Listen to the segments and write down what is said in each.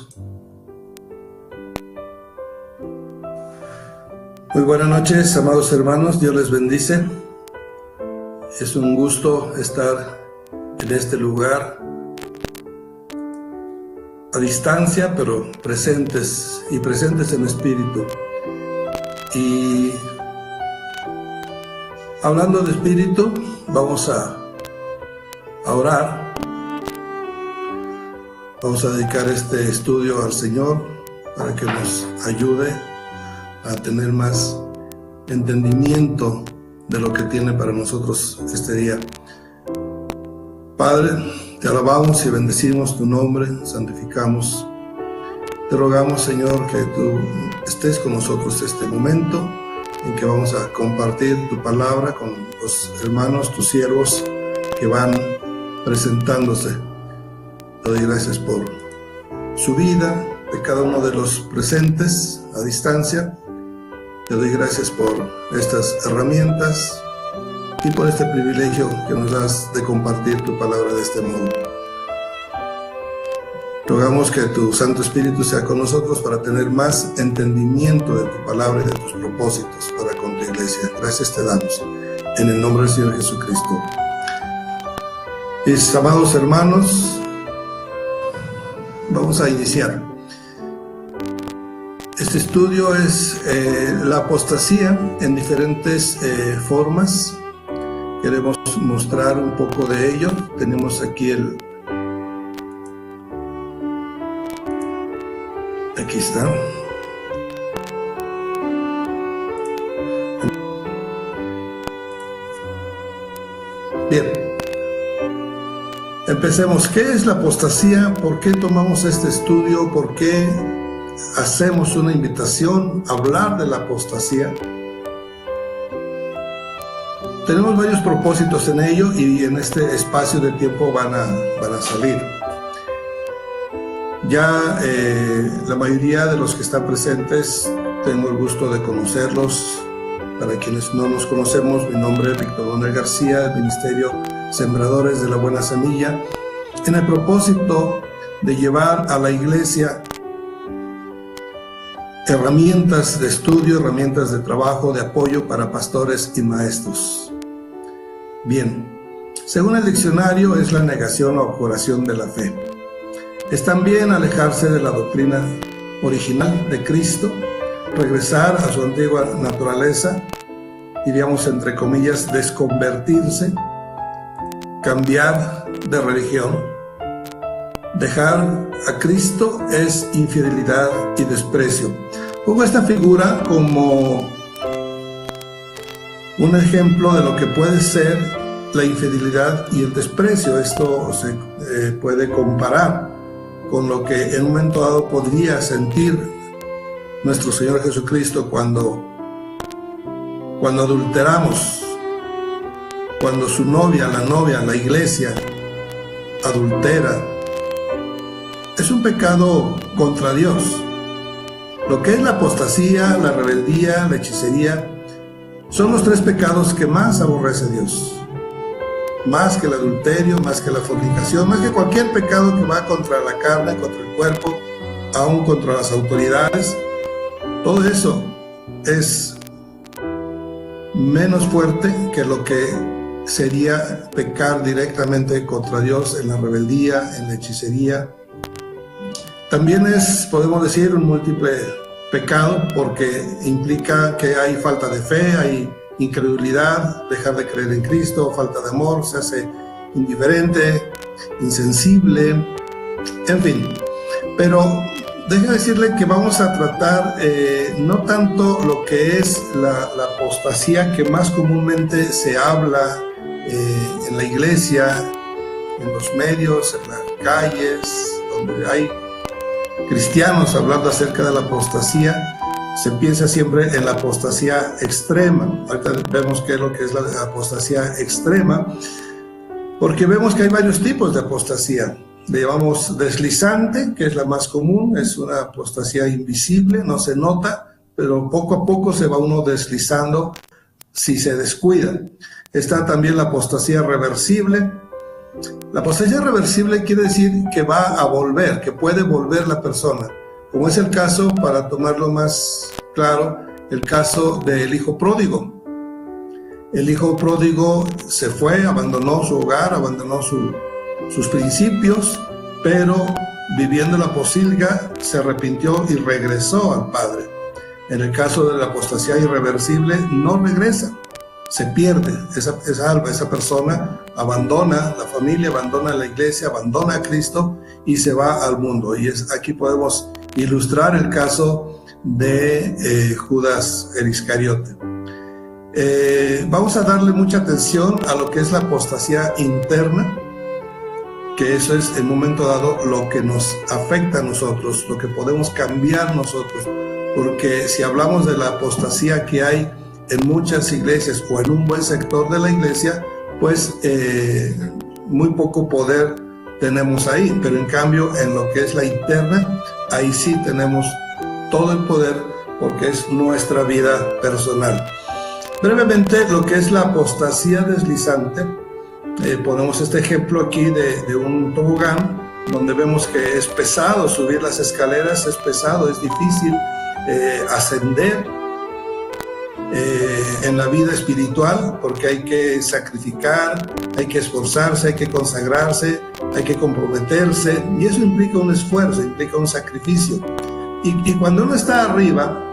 Oremos. Muy buenas noches, amados hermanos, Dios les bendice. Es un gusto estar en este lugar, a distancia, pero presentes en espíritu. Y hablando de espíritu, vamos a orar. Vamos a dedicar este estudio al Señor para que nos ayude a tener más entendimiento de lo que tiene para nosotros este día. Padre, te alabamos y bendecimos tu nombre, santificamos. Te rogamos, Señor, que tú estés con nosotros este momento en que vamos a compartir tu palabra con los hermanos, tus siervos que van presentándose. Te doy gracias por su vida, de cada uno de los presentes a distancia. Te doy gracias por estas herramientas y por este privilegio que nos das de compartir tu palabra de este modo. Rogamos que tu Santo Espíritu sea con nosotros para tener más entendimiento de tu palabra y de tus propósitos para con tu iglesia. Gracias te damos, en el nombre del Señor Jesucristo. Mis amados hermanos, vamos a iniciar. Este estudio es la apostasía en diferentes formas. Queremos mostrar un poco de ello. Tenemos aquí aquí está. Bien. Empecemos. ¿Qué es la apostasía? ¿Por qué tomamos este estudio? ¿Por qué hacemos una invitación a hablar de la apostasía? Tenemos varios propósitos en ello y en este espacio de tiempo van a salir. Ya la mayoría de los que están presentes tengo el gusto de conocerlos. Para quienes no nos conocemos, mi nombre es Víctor Manuel García, del Ministerio Sembradores de la Buena Semilla, en el propósito de llevar a la iglesia herramientas de estudio, herramientas de trabajo, de apoyo para pastores y maestros. Bien, según el diccionario es la negación o curación de la fe. Es también alejarse de la doctrina original de Cristo, regresar a su antigua naturaleza, diríamos entre comillas, desconvertirse, cambiar de religión. Dejar a Cristo es infidelidad y desprecio. Pongo esta figura como un ejemplo de lo que puede ser la infidelidad y el desprecio. Esto se puede comparar con lo que en un momento dado podría sentir nuestro Señor Jesucristo cuando adulteramos, cuando su novia, la iglesia, adultera. Es un pecado contra Dios. Lo que es la apostasía, la rebeldía, la hechicería, son los tres pecados que más aborrece Dios. Más que el adulterio, más que la fornicación, más que cualquier pecado que va contra la carne, contra el cuerpo, aún contra las autoridades. Todo eso es menos fuerte que lo que sería pecar directamente contra Dios en la rebeldía, en la hechicería. También es, podemos decir, un múltiple pecado porque implica que hay falta de fe, hay incredulidad, dejar de creer en Cristo, falta de amor, se hace indiferente, insensible, en fin. Pero déjeme decirle que vamos a tratar no tanto lo que es la apostasía que más comúnmente se habla en la iglesia, en los medios, en las calles, donde hay cristianos hablando acerca de la apostasía. Se piensa siempre en la apostasía extrema. Ahorita vemos qué es lo que es la apostasía extrema, porque vemos que hay varios tipos de apostasía. Le llamamos deslizante, que es la más común, es una apostasía invisible, no se nota, pero poco a poco se va uno deslizando si se descuida. Está también la apostasía reversible, La apostasía reversible quiere decir que va a volver, que puede volver la persona, como es el caso, para tomarlo más claro, el caso del hijo pródigo. El hijo pródigo se fue, abandonó su hogar, abandonó sus principios, pero viviendo la posilga se arrepintió y regresó al Padre. En el caso de la apostasía irreversible, no regresa, se pierde esa alma, esa persona abandona la familia, abandona la iglesia, abandona a Cristo y se va al mundo. Y aquí podemos ilustrar el caso de Judas el Iscariote. Vamos a darle mucha atención a lo que es la apostasía interna, que eso es en un momento dado lo que nos afecta a nosotros, lo que podemos cambiar nosotros, porque si hablamos de la apostasía que hay en muchas iglesias o en un buen sector de la iglesia, pues muy poco poder tenemos ahí, pero en cambio en lo que es la interna, ahí sí tenemos todo el poder porque es nuestra vida personal. Brevemente, lo que es la apostasía deslizante, ponemos este ejemplo aquí de un tobogán, donde vemos que es pesado subir las escaleras, es pesado, es difícil ascender en la vida espiritual, porque hay que sacrificar, hay que esforzarse, hay que consagrarse, hay que comprometerse, y eso implica un esfuerzo, implica un sacrificio. Y cuando uno está arriba,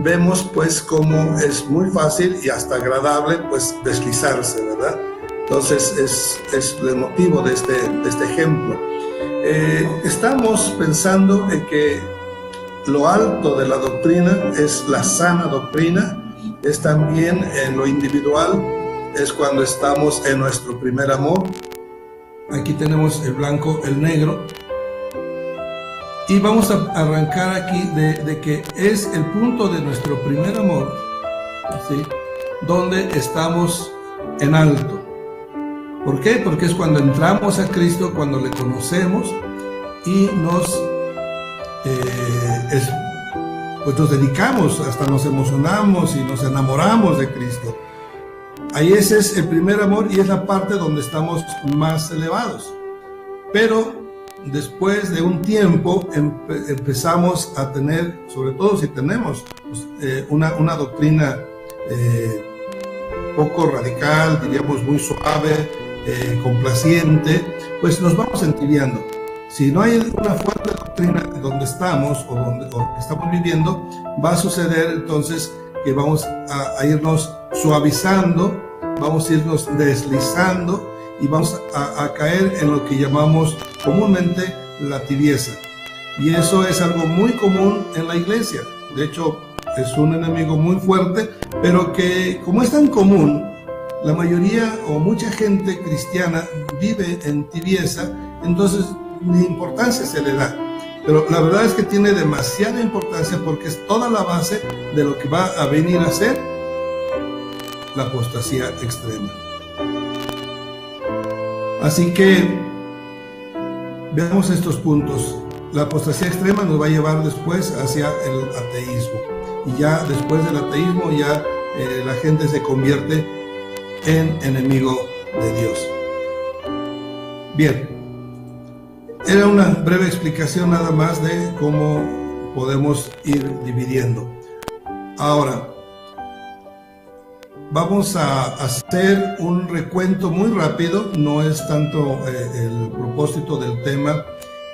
vemos pues cómo es muy fácil y hasta agradable pues deslizarse, ¿verdad? Entonces es el motivo de este ejemplo. Estamos pensando en que lo alto de la doctrina es la sana doctrina, es también en lo individual, es cuando estamos en nuestro primer amor. Aquí tenemos el blanco, el negro. Y vamos a arrancar aquí de que es el punto de nuestro primer amor, ¿sí?, donde estamos en alto. ¿Por qué? Porque es cuando entramos a Cristo, cuando le conocemos y pues nos dedicamos, hasta nos emocionamos y nos enamoramos de Cristo. Ahí ese es el primer amor y es la parte donde estamos más elevados. Pero después de un tiempo empezamos a tener, sobre todo si tenemos una doctrina poco radical, diríamos muy suave, complaciente, pues nos vamos entibiando. Si no hay una fuerte doctrina donde estamos o donde estamos viviendo, va a suceder entonces que vamos a irnos suavizando, vamos a irnos deslizando y vamos a caer en lo que llamamos comúnmente la tibieza. Y eso es algo muy común en la iglesia. De hecho, es un enemigo muy fuerte, pero que como es tan común, la mayoría o mucha gente cristiana vive en tibieza, entonces ni importancia se le da. Pero la verdad es que tiene demasiada importancia porque es toda la base de lo que va a venir a ser la apostasía extrema. Así que veamos estos puntos. La apostasía extrema nos va a llevar después hacia el ateísmo. Y ya después del ateísmo ya la gente se convierte en enemigo de Dios. Bien, era una breve explicación nada más de cómo podemos ir dividiendo. Ahora, vamos a hacer un recuento muy rápido, no es tanto el propósito del tema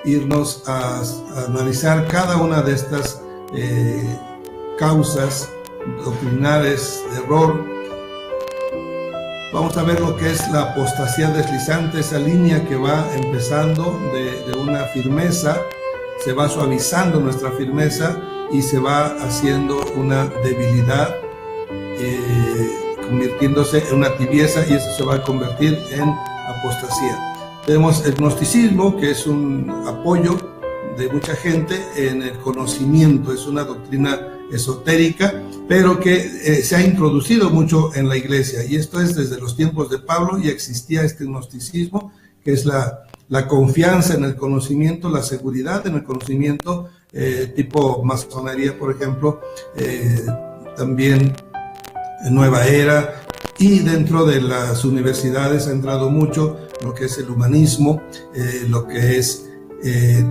irnos a analizar cada una de estas causas doctrinales de error. Vamos a ver lo que es la apostasía deslizante, esa línea que va empezando de una firmeza, se va suavizando nuestra firmeza y se va haciendo una debilidad, convirtiéndose en una tibieza, y eso se va a convertir en apostasía. Tenemos el gnosticismo, que es un apoyo de mucha gente en el conocimiento, es una doctrina esotérica, pero que se ha introducido mucho en la iglesia, y esto es desde los tiempos de Pablo. Ya existía este gnosticismo, que es la confianza en el conocimiento, la seguridad en el conocimiento, tipo masonería, por ejemplo, también Nueva Era, Y dentro de las universidades ha entrado mucho lo que es el humanismo, lo que es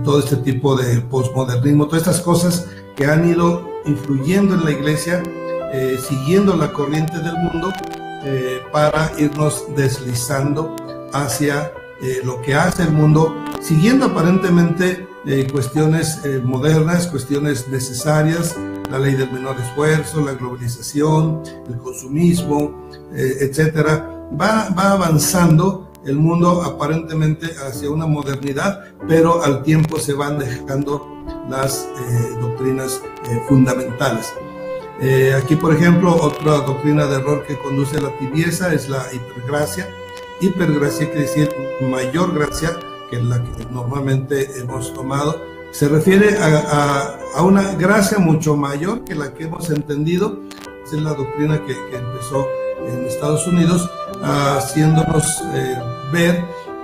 todo este tipo de posmodernismo, todas estas cosas que han ido influyendo en la iglesia, siguiendo la corriente del mundo, para irnos deslizando hacia lo que hace el mundo, siguiendo aparentemente cuestiones modernas, cuestiones necesarias, la ley del menor esfuerzo, la globalización, el consumismo, etcétera. Va avanzando el mundo aparentemente hacia una modernidad, pero al tiempo se van dejando las doctrinas fundamentales. Aquí, por ejemplo, otra doctrina de error que conduce a la tibieza es la hipergracia. Hipergracia quiere decir mayor gracia que la que normalmente hemos tomado. Se refiere a una gracia mucho mayor que la que hemos entendido. Esa es la doctrina que empezó en Estados Unidos, haciéndonos ver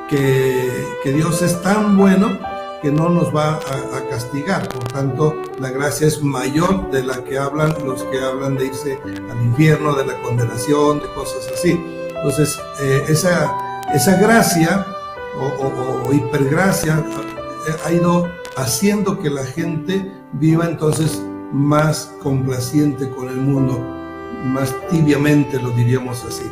que Dios es tan bueno que no nos va a castigar. Por tanto, la gracia es mayor de la que hablan los que hablan de irse al infierno, de la condenación, de cosas así. Entonces, esa gracia o hipergracia ha ido haciendo que la gente viva entonces más complaciente con el mundo, más tibiamente, lo diríamos así.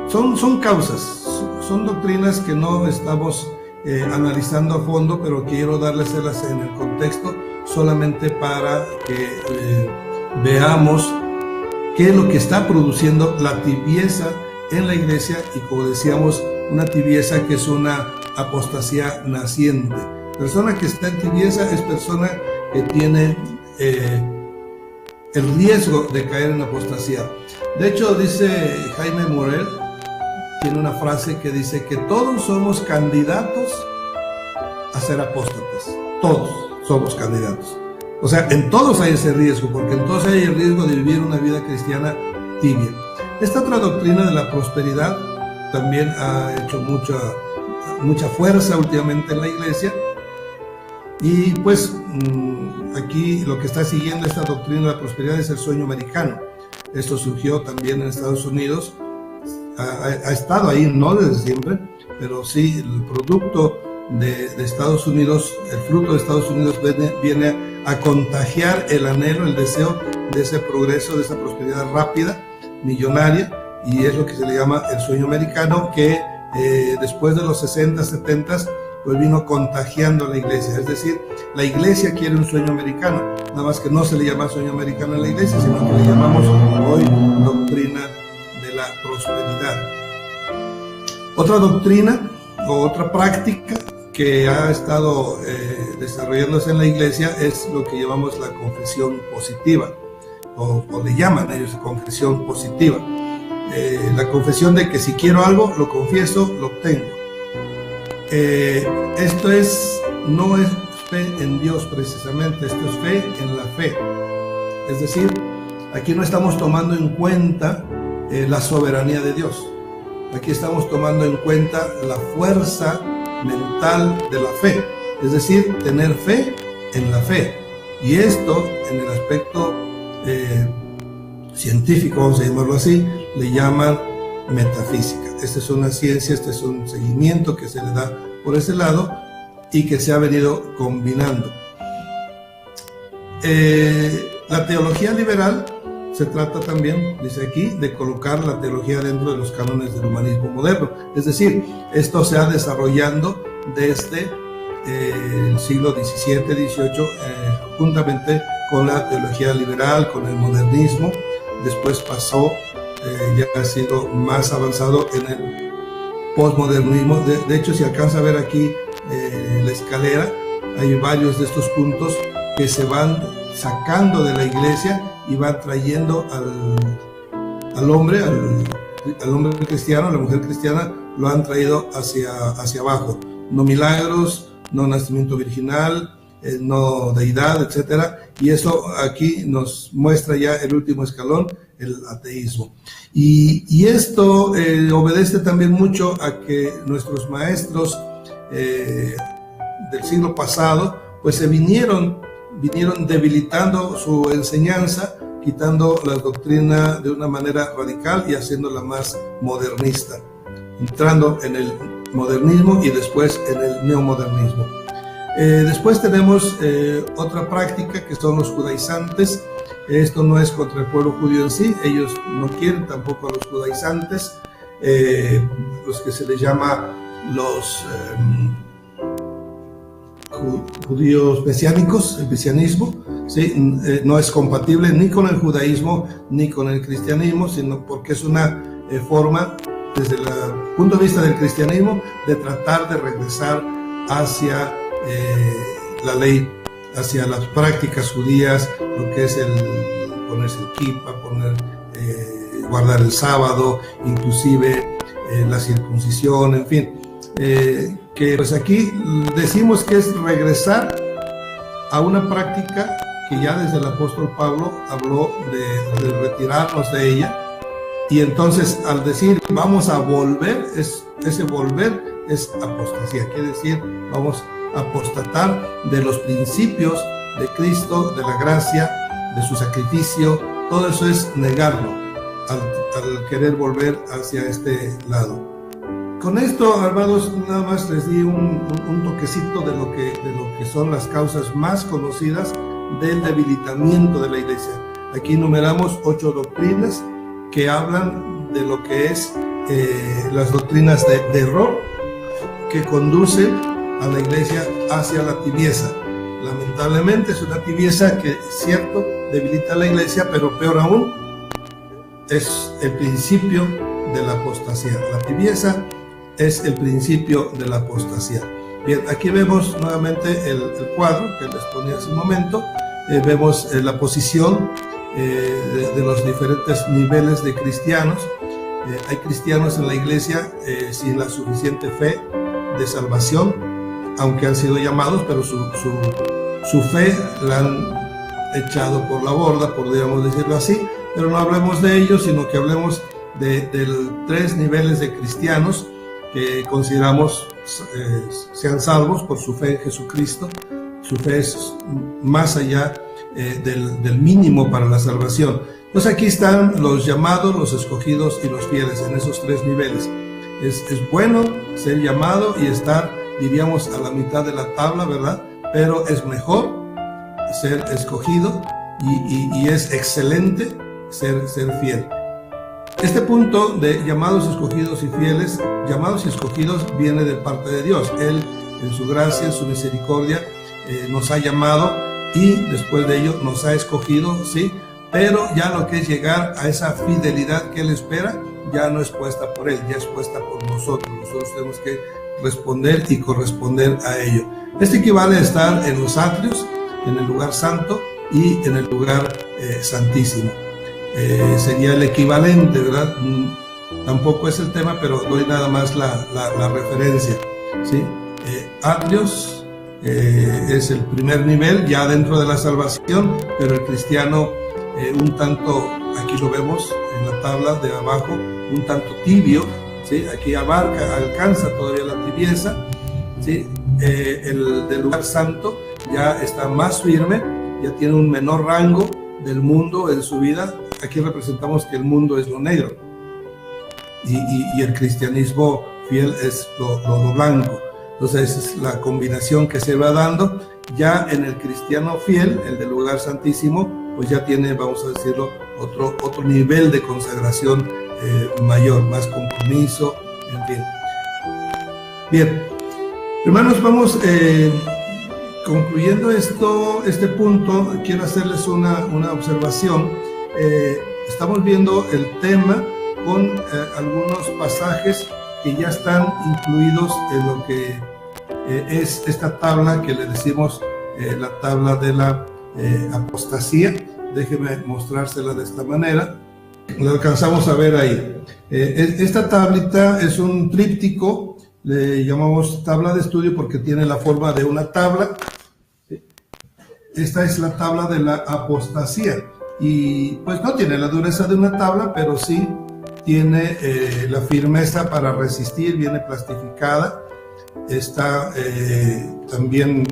Son causas, son doctrinas que no estamos analizando a fondo, pero quiero dárselas en el contexto solamente para que veamos qué es lo que está produciendo la tibieza en la iglesia, y como decíamos, una tibieza que es una apostasía naciente. Persona que está en tibieza es persona que tiene el riesgo de caer en apostasía. De hecho, dice Jaime Morel, tiene una frase que dice que todos somos candidatos a ser apóstatas. Todos somos candidatos. O sea, en todos hay ese riesgo, porque en todos hay el riesgo de vivir una vida cristiana tibia. Esta otra doctrina de la prosperidad también ha hecho mucha fuerza últimamente en la iglesia. Y pues aquí lo que está siguiendo esta doctrina de la prosperidad es el sueño americano. Esto surgió también en Estados Unidos. Ha estado ahí, no desde siempre, pero sí el producto de Estados Unidos, el fruto de Estados Unidos viene a contagiar el anhelo, el deseo de ese progreso, de esa prosperidad rápida, millonaria, y es lo que se le llama el sueño americano, que después de los 60, 70, pues vino contagiando a la iglesia. Es decir, la iglesia quiere un sueño americano, nada más que no se le llama sueño americano a la iglesia, sino que le llamamos hoy doctrina de la prosperidad. Otra doctrina o otra práctica que ha estado desarrollándose en la iglesia es lo que llamamos la confesión positiva, o le llaman ellos confesión positiva. La confesión de que si quiero algo, lo confieso, lo obtengo. Esto no es fe en Dios precisamente, esto es fe en la fe. Es decir, aquí no estamos tomando en cuenta la soberanía de Dios. Aquí estamos tomando en cuenta la fuerza mental de la fe, es decir, tener fe en la fe. Y esto, en el aspecto científico, vamos a llamarlo así, le llaman metafísica. Esta es una ciencia, este es un seguimiento que se le da por ese lado y que se ha venido combinando. La teología liberal se trata también, dice aquí, de colocar la teología dentro de los cánones del humanismo moderno. Es decir, esto se ha desarrollando desde el siglo XVII, XVIII, juntamente con la teología liberal, con el modernismo. Después pasó, ya ha sido más avanzado en el posmodernismo. De hecho, si alcanza a ver aquí la escalera, hay varios de estos puntos que se van sacando de la iglesia y van trayendo al hombre cristiano, a la mujer cristiana, lo han traído hacia abajo. No milagros, no nacimiento virginal, no deidad, etcétera. Y eso aquí nos muestra ya el último escalón, el ateísmo. Y esto obedece también mucho a que nuestros maestros del siglo pasado pues se vinieron debilitando su enseñanza, quitando la doctrina de una manera radical y haciéndola más modernista, entrando en el modernismo y después en el neomodernismo. Después tenemos otra práctica que son los judaizantes. Esto no es contra el pueblo judío en sí, ellos no quieren tampoco a los judaizantes, los que se les llama los judíos mesiánicos, el mesianismo, ¿sí? No es compatible ni con el judaísmo ni con el cristianismo, sino porque es una forma, desde el punto de vista del cristianismo, de tratar de regresar hacia la ley, hacia las prácticas judías, lo que es el ponerse el kippah, guardar el sábado, inclusive la circuncisión, en fin. Que pues aquí decimos que es regresar a una práctica que ya desde el apóstol Pablo habló de retirarnos de ella, y entonces al decir vamos a volver, ese volver es apostasía, quiere decir vamos a apostatar de los principios de Cristo, de la gracia, de su sacrificio. Todo eso es negarlo al querer volver hacia este lado. Con esto, hermanos, nada más les di un toquecito de lo que son las causas más conocidas del debilitamiento de la iglesia. Aquí enumeramos 8 doctrinas que hablan de lo que es las doctrinas de error que conducen a la iglesia hacia la tibieza. Lamentablemente es una tibieza que, es cierto, debilita a la iglesia, pero peor aún, es el principio de la apostasía. La tibieza es el principio de la apostasía. Bien, aquí vemos nuevamente el cuadro que les ponía hace un momento. Vemos la posición de los diferentes niveles de cristianos. Hay cristianos en la iglesia sin la suficiente fe de salvación, aunque han sido llamados, pero su fe la han echado por la borda, podríamos decirlo así. Pero no hablemos de ellos, sino que hablemos de 3 niveles de cristianos que consideramos sean salvos por su fe en Jesucristo. Su fe es más allá del mínimo para la salvación. Entonces aquí están los llamados, los escogidos y los fieles en esos 3 niveles. Es bueno ser llamado y estar, diríamos, a la mitad de la tabla, ¿verdad? Pero es mejor ser escogido y es excelente ser fiel. Este punto de llamados, escogidos y fieles, llamados y escogidos, viene de parte de Dios. Él, en su gracia, en su misericordia, nos ha llamado y después de ello nos ha escogido, sí, pero ya lo que es llegar a esa fidelidad que Él espera, ya no es puesta por Él, ya es puesta por nosotros. Nosotros tenemos que responder y corresponder a ello. Esto equivale a estar en los atrios, en el lugar santo y en el lugar santísimo. Sería el equivalente, ¿verdad? Tampoco es el tema, pero doy nada más la referencia, ¿sí? Atrios es el primer nivel ya dentro de la salvación, pero el cristiano un tanto, aquí lo vemos en la tabla de abajo, un tanto tibio, ¿sí? Aquí alcanza todavía la tibieza, ¿sí? El del lugar santo ya está más firme, ya tiene un menor rango del mundo en su vida. Aquí representamos que el mundo es lo negro y el cristianismo fiel es lo blanco. Entonces esa es la combinación que se va dando. Ya en el cristiano fiel, el del lugar santísimo, pues ya tiene, vamos a decirlo, otro nivel de consagración mayor, más compromiso, en fin. Bien, hermanos, vamos concluyendo este punto. Quiero hacerles una observación. Estamos viendo el tema con algunos pasajes que ya están incluidos en lo que es esta tabla que le decimos la tabla de la apostasía. Déjeme mostrársela de esta manera. Lo alcanzamos a ver ahí. Esta tablita es un tríptico, le llamamos tabla de estudio porque tiene la forma de una tabla. Esta es la tabla de la apostasía. Y pues no tiene la dureza de una tabla, pero sí tiene la firmeza para resistir, viene plastificada, está también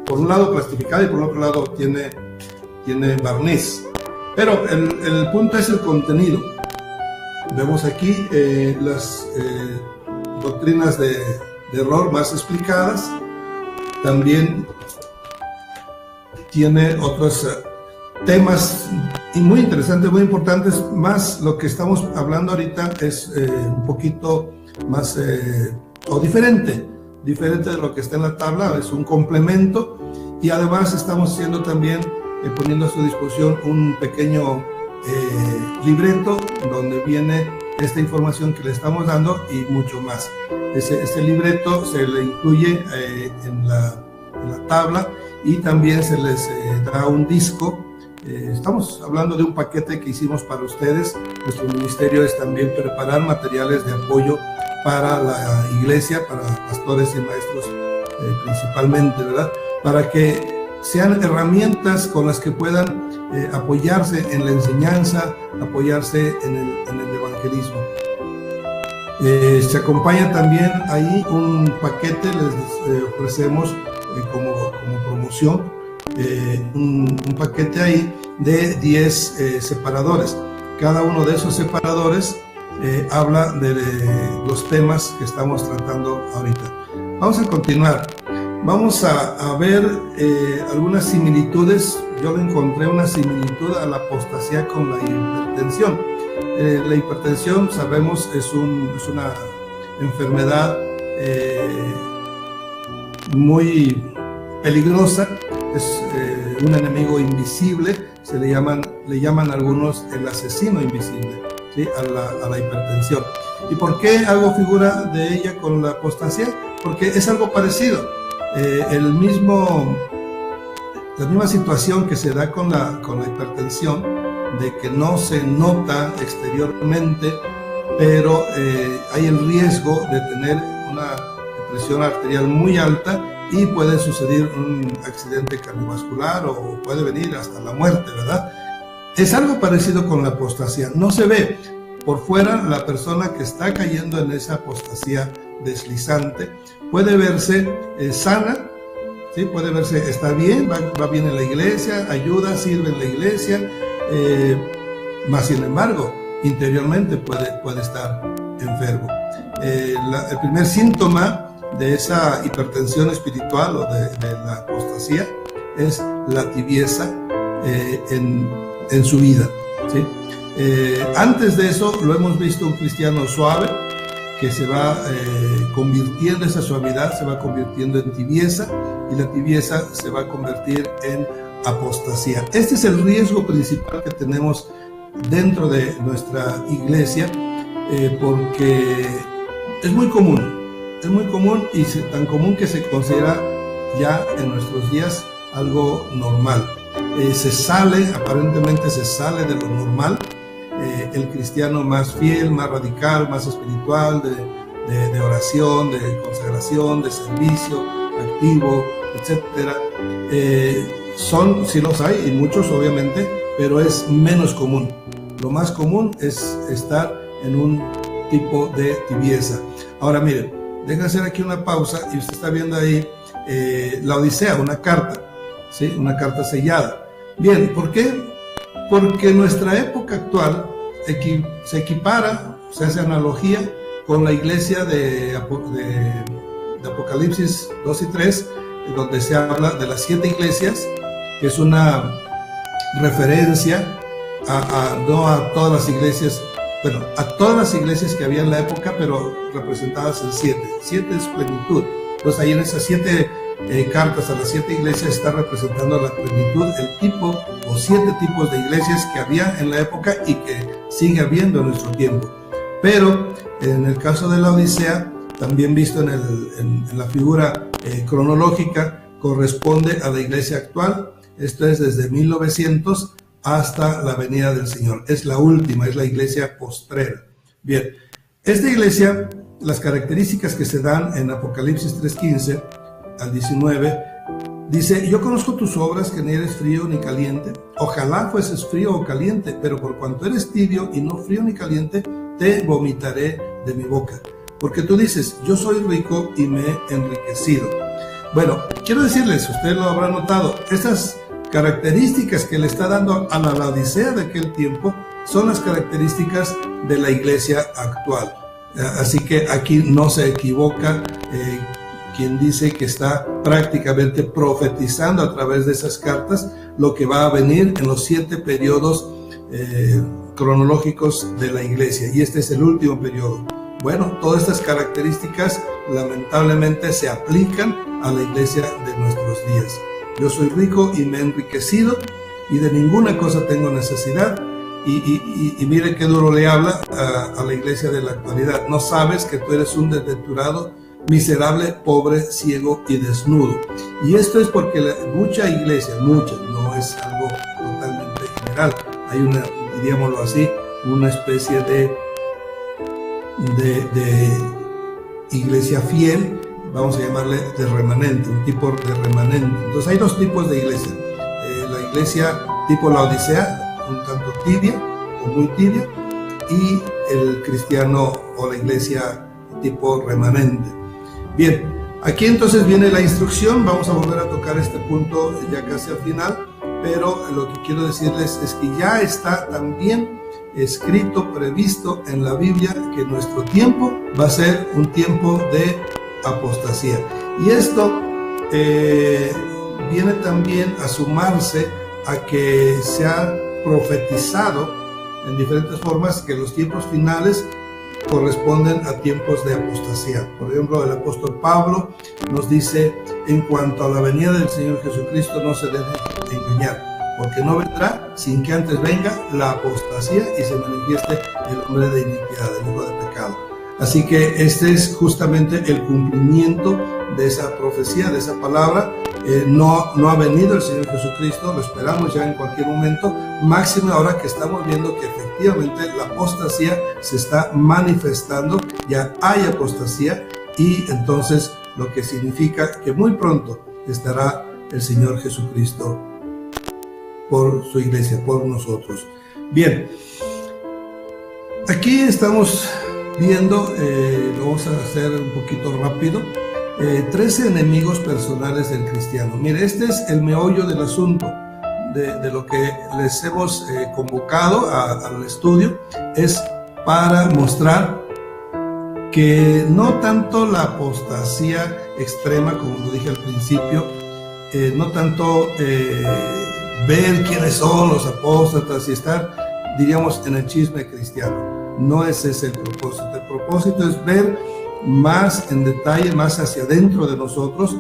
por un lado plastificada y por otro lado tiene barniz. Pero el punto es el contenido. Vemos aquí las doctrinas de error más explicadas. También tiene otros temas muy interesantes, muy importantes, más lo que estamos hablando ahorita es un poquito más o diferente de lo que está en la tabla, es un complemento, y además estamos haciendo también, poniendo a su disposición un pequeño libreto donde viene esta información que le estamos dando y mucho más. Este libreto se le incluye en la tabla, y también se les da un disco. Estamos hablando de un paquete que hicimos para ustedes. Nuestro ministerio es también preparar materiales de apoyo para la iglesia, para pastores y maestros principalmente, ¿verdad? Para que sean herramientas con las que puedan apoyarse en la enseñanza, apoyarse en el evangelismo. Se acompaña también ahí un paquete, les ofrecemos como promoción, un paquete ahí de 10 separadores. Cada uno de esos separadores habla de los temas que estamos tratando ahorita. Vamos a continuar. Vamos a ver algunas similitudes. Yo le encontré una similitud a la apostasía con la hipertensión. La hipertensión, sabemos, es una enfermedad muy peligrosa, es un enemigo invisible, le llaman algunos el asesino invisible, ¿sí? a la hipertensión. ¿Y por qué hago figura de ella con la apostasía? Porque es algo parecido. La misma situación que se da con la hipertensión, de que no se nota exteriormente, pero hay el riesgo de tener una presión arterial muy alta y puede suceder un accidente cardiovascular o puede venir hasta la muerte, ¿verdad? Es algo parecido con la apostasía. No se ve por fuera la persona que está cayendo en esa apostasía deslizante. Puede verse sana, ¿sí? Puede verse, está bien, va bien en la iglesia, ayuda, sirve en la iglesia, más sin embargo, interiormente puede estar enfermo. El primer síntoma de esa hipertensión espiritual o de la apostasía es la tibieza en su vida, ¿sí? Antes de eso lo hemos visto un cristiano suave que se va convirtiendo, esa suavidad se va convirtiendo en tibieza, y la tibieza se va a convertir en apostasía. Este es el riesgo principal que tenemos dentro de nuestra iglesia, porque es muy común y tan común que se considera ya en nuestros días algo normal. Aparentemente se sale de lo normal. El cristiano más fiel, más radical, más espiritual, de oración, de consagración, de servicio activo, etcétera. Sí los hay, y muchos obviamente, pero es menos común. Lo más común es estar en un tipo de tibieza. Ahora miren, déjenme hacer aquí una pausa, y usted está viendo ahí la Odisea, una carta, ¿sí? Una carta sellada. Bien, ¿por qué? Porque nuestra época actual se equipara, se hace analogía con la iglesia de Apocalipsis 2 y 3, donde se habla de las 7 iglesias, que es una referencia no a todas las iglesias, bueno, a todas las iglesias que había en la época, pero representadas en 7. 7 es plenitud. Entonces ahí en esas 7 cartas a las 7 iglesias está representando la plenitud, el tipo o 7 tipos de iglesias que había en la época y que sigue habiendo en nuestro tiempo. Pero en el caso de la Odisea, también visto en la figura cronológica, corresponde a la iglesia actual. Esto es desde 1900 hasta la venida del Señor. Es la última, es la iglesia postrera. Bien, esta iglesia, las características que se dan en Apocalipsis 3:15 al 19, dice: yo conozco tus obras, que ni eres frío ni caliente. Ojalá fueses frío o caliente, pero por cuanto eres tibio y no frío ni caliente, te vomitaré de mi boca. Porque tú dices: yo soy rico y me he enriquecido. Bueno, quiero decirles, usted lo habrá notado, estas características que le está dando a la Laodicea de aquel tiempo son las características de la iglesia actual. Así que aquí no se equivoca quien dice que está prácticamente profetizando a través de esas cartas lo que va a venir en los 7 periodos cronológicos de la iglesia, y este es el último periodo. Bueno, todas estas características lamentablemente se aplican a la iglesia de nuestros días. Yo soy rico y me he enriquecido y de ninguna cosa tengo necesidad. Y mire qué duro le habla a la iglesia de la actualidad. No sabes que tú eres un desventurado, miserable, pobre, ciego y desnudo. Y esto es porque mucha iglesia, no es algo totalmente general. Hay una, diríamoslo así, una especie de iglesia fiel, vamos a llamarle de remanente, un tipo de remanente. Entonces hay 2 tipos de iglesia. La iglesia tipo Laodicea, un tanto tibia o muy tibia, y el cristiano o la iglesia tipo remanente. Bien, aquí entonces viene la instrucción. Vamos a volver a tocar este punto ya casi al final, pero lo que quiero decirles es que ya está también escrito, previsto en la Biblia, que nuestro tiempo va a ser un tiempo de apostasía. Y esto viene también a sumarse a que se ha profetizado en diferentes formas que los tiempos finales corresponden a tiempos de apostasía. Por ejemplo, el apóstol Pablo nos dice: en cuanto a la venida del Señor Jesucristo, no se debe engañar, porque no vendrá sin que antes venga la apostasía y se manifieste el hombre de iniquidad, el hijo de pecado. Así que este es justamente el cumplimiento de esa profecía, de esa palabra. No ha venido el Señor Jesucristo, lo esperamos ya en cualquier momento, máximo ahora que estamos viendo que efectivamente la apostasía se está manifestando, ya hay apostasía, y entonces lo que significa que muy pronto estará el Señor Jesucristo por su iglesia, por nosotros. Bien, aquí estamos viendo, lo vamos a hacer un poquito rápido, 13 enemigos personales del cristiano. Mire, este es el meollo del asunto, de lo que les hemos convocado al estudio, es para mostrar que no tanto la apostasía extrema, como lo dije al principio, no tanto ver quiénes son los apóstatas y estar, diríamos, en el chisme cristiano. No es ese el propósito. El propósito es ver más en detalle, más hacia adentro de nosotros,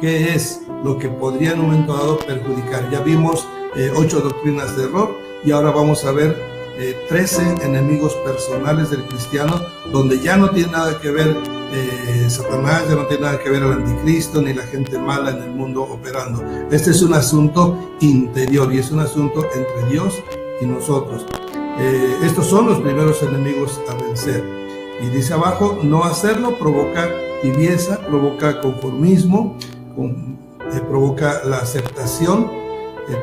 qué es lo que podría en un momento dado perjudicar. Ya vimos 8 doctrinas de error, y ahora vamos a ver 13 enemigos personales del cristiano, donde ya no tiene nada que ver Satanás, ya no tiene nada que ver el anticristo, ni la gente mala en el mundo operando. Este es un asunto interior, y es un asunto entre Dios y nosotros. Estos son los primeros enemigos a vencer. Y dice abajo: no hacerlo provoca tibieza, provoca conformismo, provoca la aceptación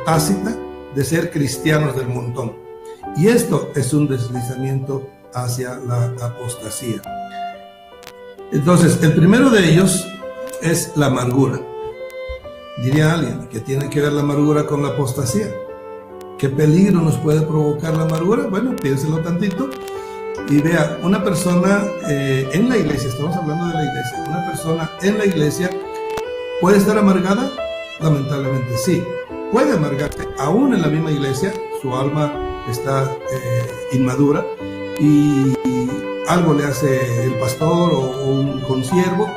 tácita de ser cristianos del montón. Y esto es un deslizamiento hacia la apostasía. Entonces, el primero de ellos es la amargura. Diría alguien: ¿qué tiene que ver la amargura con la apostasía? ¿Qué peligro nos puede provocar la amargura? Bueno, piénselo tantito y vea, una persona en la iglesia, estamos hablando de la iglesia, una persona en la iglesia puede estar amargada, lamentablemente sí, puede amargarse aún en la misma iglesia, su alma está inmadura y algo le hace el pastor o un consiervo,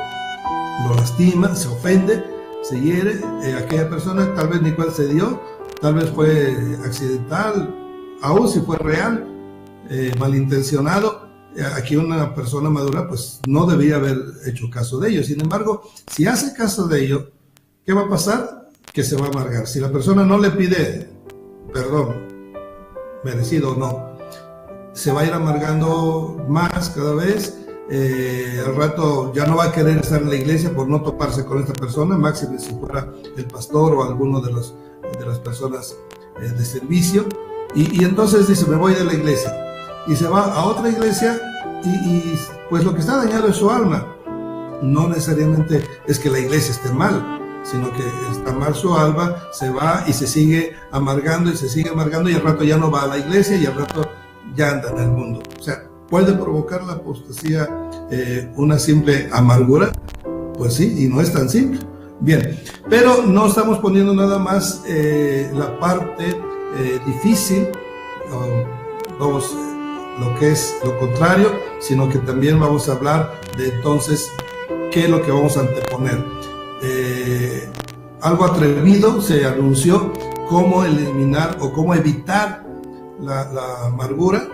lo lastima, se ofende, se hiere, aquella persona tal vez ni cuál se dio, tal vez fue accidental, aún si fue real, malintencionado. Aquí una persona madura pues no debía haber hecho caso de ello. Sin embargo, si hace caso de ello, ¿qué va a pasar? Que se va a amargar. Si la persona no le pide perdón, merecido o no, se va a ir amargando más cada vez. Al rato ya no va a querer estar en la iglesia por no toparse con esta persona, máximo si fuera el pastor o alguno de las personas de servicio, y entonces dice: me voy de la iglesia, y se va a otra iglesia, y pues lo que está dañado es su alma. No necesariamente es que la iglesia esté mal, sino que está marzo alba, se va y se sigue amargando y se sigue amargando, y al rato ya no va a la iglesia y al rato ya anda en el mundo. O sea, ¿puede provocar la apostasía una simple amargura? Pues sí, y no es tan simple. Bien, pero no estamos poniendo nada más la parte difícil, vamos, lo que es lo contrario, sino que también vamos a hablar de entonces qué es lo que vamos a anteponer. Algo atrevido se anunció cómo eliminar o cómo evitar la amargura,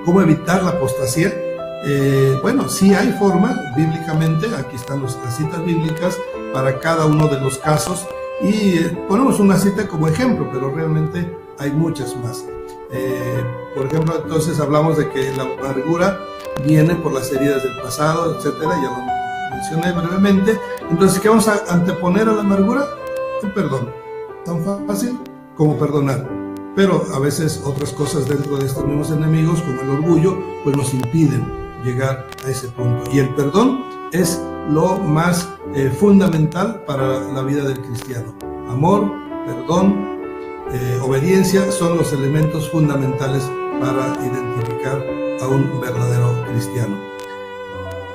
cómo evitar la apostasía. Bueno, sí hay formas bíblicamente, aquí están las citas bíblicas para cada uno de los casos, y ponemos una cita como ejemplo, pero realmente hay muchas más. Por ejemplo, entonces hablamos de que la amargura viene por las heridas del pasado, etcétera, ya lo mencioné brevemente. Entonces, ¿qué vamos a anteponer a la amargura? El perdón. Tan fácil como perdonar. Pero a veces otras cosas dentro de estos mismos enemigos, como el orgullo, pues nos impiden llegar a ese punto. Y el perdón es lo más fundamental para la vida del cristiano. Amor, perdón, obediencia son los elementos fundamentales para identificar a un verdadero cristiano.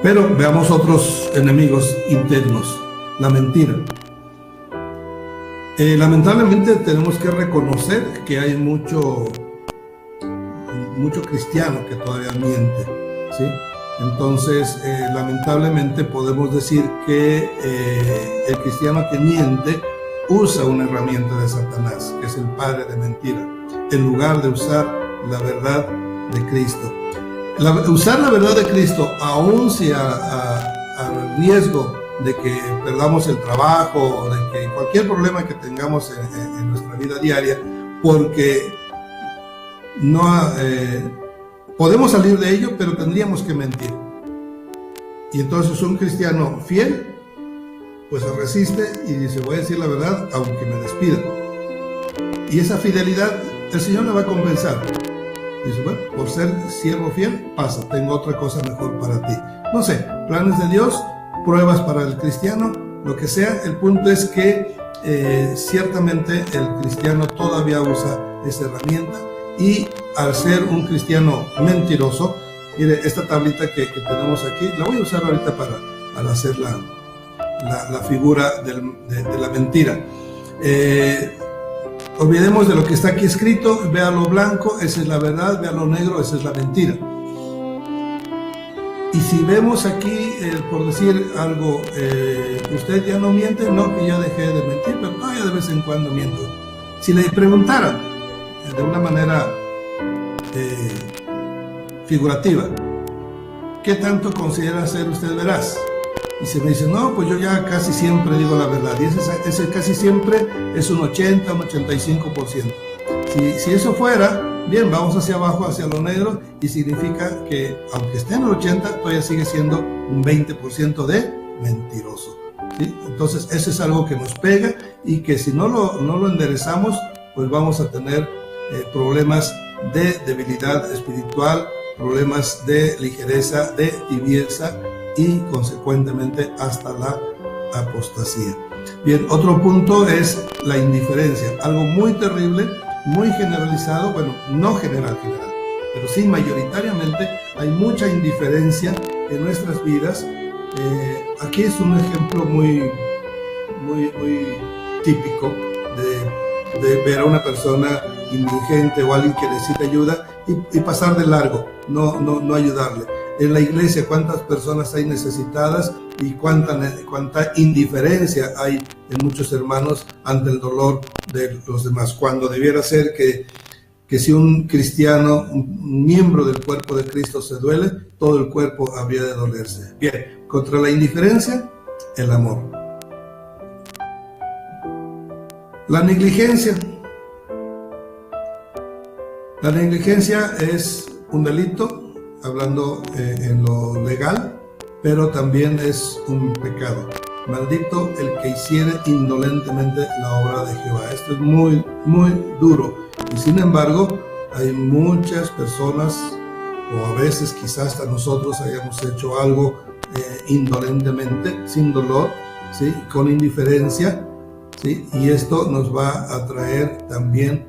Pero veamos otros enemigos internos. La mentira. Lamentablemente tenemos que reconocer que hay mucho cristiano que todavía miente, ¿sí? Entonces, lamentablemente podemos decir que el cristiano que miente usa una herramienta de Satanás, que es el padre de mentira, en lugar de usar la verdad de Cristo. Usar la verdad de Cristo, aun si a riesgo de que perdamos el trabajo o de que cualquier problema que tengamos en nuestra vida diaria, porque no podemos salir de ello, pero tendríamos que mentir. Y entonces un cristiano fiel pues se resiste y dice, voy a decir la verdad aunque me despidan. Y esa fidelidad el Señor la va a compensar. Dice, bueno, por ser siervo fiel, pasa, tengo otra cosa mejor para ti. No sé, planes de Dios, pruebas para el cristiano, lo que sea. El punto es que ciertamente el cristiano todavía usa esa herramienta, y al ser un cristiano mentiroso, mire, esta tablita que tenemos aquí, la voy a usar ahorita para hacer la figura de la mentira. Olvidemos de lo que está aquí escrito, vea lo blanco, esa es la verdad, vea lo negro, esa es la mentira. Y si vemos aquí, por decir algo, usted ya no miente, no, que ya dejé de mentir, pero todavía de vez en cuando miento. Si le preguntara de una manera figurativa, ¿qué tanto considera ser usted veraz? Y se me dice, no, pues yo ya casi siempre digo la verdad. Y ese casi siempre es un 80, un 85%. Si eso fuera, bien, vamos hacia abajo, hacia lo negro, y significa que aunque esté en el 80, todavía sigue siendo un 20% de mentiroso, ¿sí? Entonces, eso es algo que nos pega, y que si no lo enderezamos, pues vamos a tener problemas de debilidad espiritual, problemas de ligereza, de tibieza, y consecuentemente hasta la apostasía. Bien, otro punto es la indiferencia, algo muy terrible, muy generalizado, bueno, no general, pero sí mayoritariamente hay mucha indiferencia en nuestras vidas. Aquí es un ejemplo muy típico de ver a una persona indigente o alguien que necesita ayuda y pasar de largo, no ayudarle. En la iglesia, ¿cuántas personas hay necesitadas y cuánta indiferencia hay en muchos hermanos ante el dolor de los demás? Cuando debiera ser que si un cristiano, un miembro del cuerpo de Cristo se duele, todo el cuerpo habría de dolerse. Bien, contra la indiferencia, el amor. La negligencia. La negligencia es un delito, hablando en lo legal, pero también es un pecado. Maldito el que hiciere indolentemente la obra de Jehová. Esto es muy duro, y sin embargo hay muchas personas, o a veces quizás hasta nosotros hayamos hecho algo indolentemente, sin dolor, ¿sí?, con indiferencia, ¿sí? Y esto nos va a traer también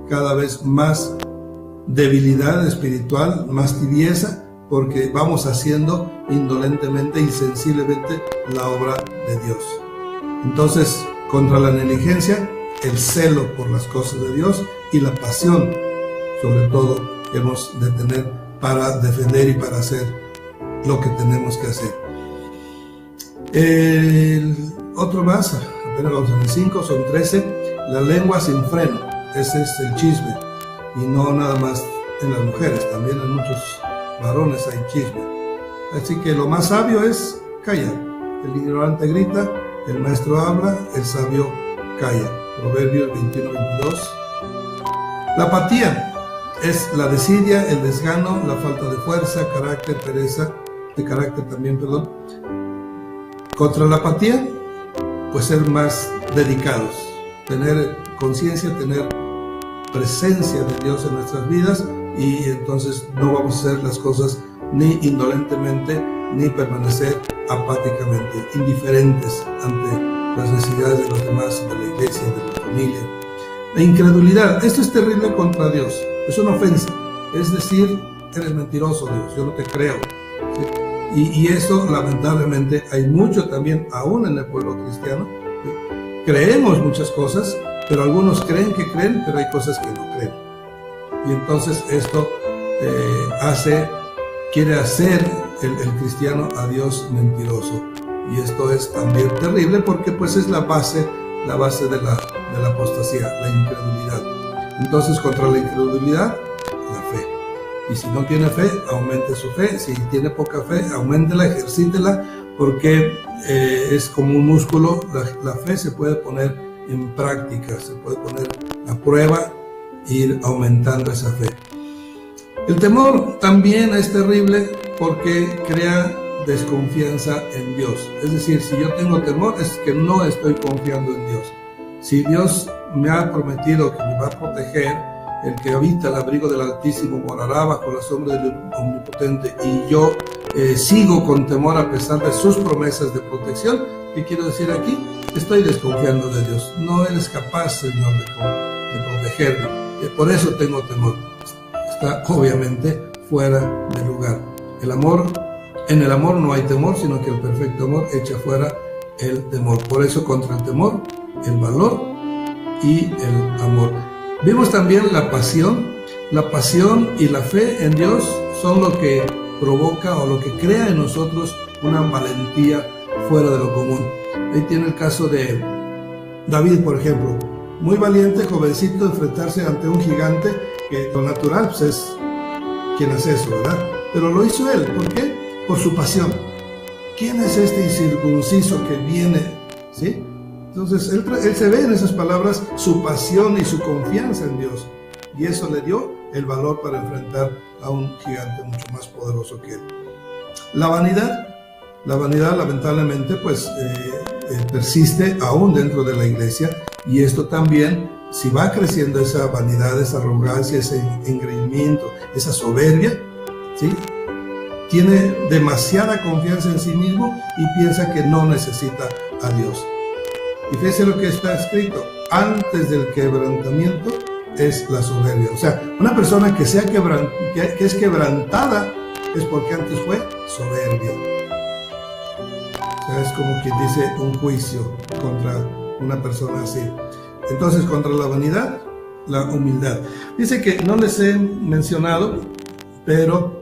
cada vez más debilidad espiritual, más tibieza, porque vamos haciendo indolentemente y sensiblemente la obra de Dios. Entonces, contra la negligencia, el celo por las cosas de Dios y la pasión, sobre todo, hemos de tener para defender y para hacer lo que tenemos que hacer. El otro más, apenas vamos en el 5, son 13, la lengua sin freno. Ese es el chisme, y no nada más en las mujeres, también en muchos varones hay chisme. Así que lo más sabio es callar. El ignorante grita, el maestro habla, el sabio calla. Proverbios 21-22. La apatía es la desidia, el desgano, la falta de fuerza, carácter, pereza, de carácter también, perdón. Contra la apatía, pues ser más dedicados, tener conciencia, tener presencia de Dios en nuestras vidas, y entonces no vamos a hacer las cosas ni indolentemente ni permanecer apáticamente, indiferentes ante las necesidades de los demás, de la iglesia, de la familia. La incredulidad, esto es terrible contra Dios, es una ofensa, es decir, eres mentiroso, Dios, yo no te creo, ¿sí? Y eso lamentablemente hay mucho también, aún en el pueblo cristiano, ¿sí? Creemos muchas cosas, pero algunos creen que creen, pero hay cosas que no creen. Y entonces esto quiere hacer el cristiano a Dios mentiroso. Y esto es también terrible porque pues es la base de la apostasía, la incredulidad. Entonces, contra la incredulidad, la fe. Y si no tiene fe, aumente su fe. Si tiene poca fe, auméntela, ejercítela, porque es como un músculo. La fe se puede poner en práctica, se puede poner a prueba e ir aumentando esa fe. El temor también es terrible porque crea desconfianza en Dios. Es decir, si yo tengo temor es que no estoy confiando en Dios. Si Dios me ha prometido que me va a proteger, el que habita el abrigo del Altísimo morará bajo la sombra del Omnipotente, y yo sigo con temor a pesar de sus promesas de protección, ¿qué quiero decir aquí? Estoy desconfiando de Dios. No eres capaz, Señor, de protegerme. Por eso tengo temor. Está obviamente fuera de lugar. En el amor no hay temor, sino que el perfecto amor echa fuera el temor. Por eso, contra el temor, el valor y el amor. Vimos también la pasión. La pasión y la fe en Dios son lo que provoca o lo que crea en nosotros una valentía fuera de lo común. Ahí tiene el caso de David, por ejemplo. Muy valiente, jovencito, enfrentarse ante un gigante que lo natural pues es quien hace eso, ¿verdad? Pero lo hizo él. ¿Por qué? Por su pasión. ¿Quién es este incircunciso que viene? ¿Sí? Entonces él se ve en esas palabras su pasión y su confianza en Dios. Y eso le dio el valor para enfrentar a un gigante mucho más poderoso que él. La vanidad lamentablemente pues persiste aún dentro de la iglesia, y esto también, si va creciendo esa vanidad, esa arrogancia, ese engreimiento, esa soberbia, ¿sí?, tiene demasiada confianza en sí mismo y piensa que no necesita a Dios. Y fíjense lo que está escrito: antes del quebrantamiento es la soberbia. O sea, una persona que es quebrantada es porque antes fue soberbia. O sea, es como quien dice un juicio contra una persona así. Entonces, contra la vanidad, la humildad. Dice que no les he mencionado, pero,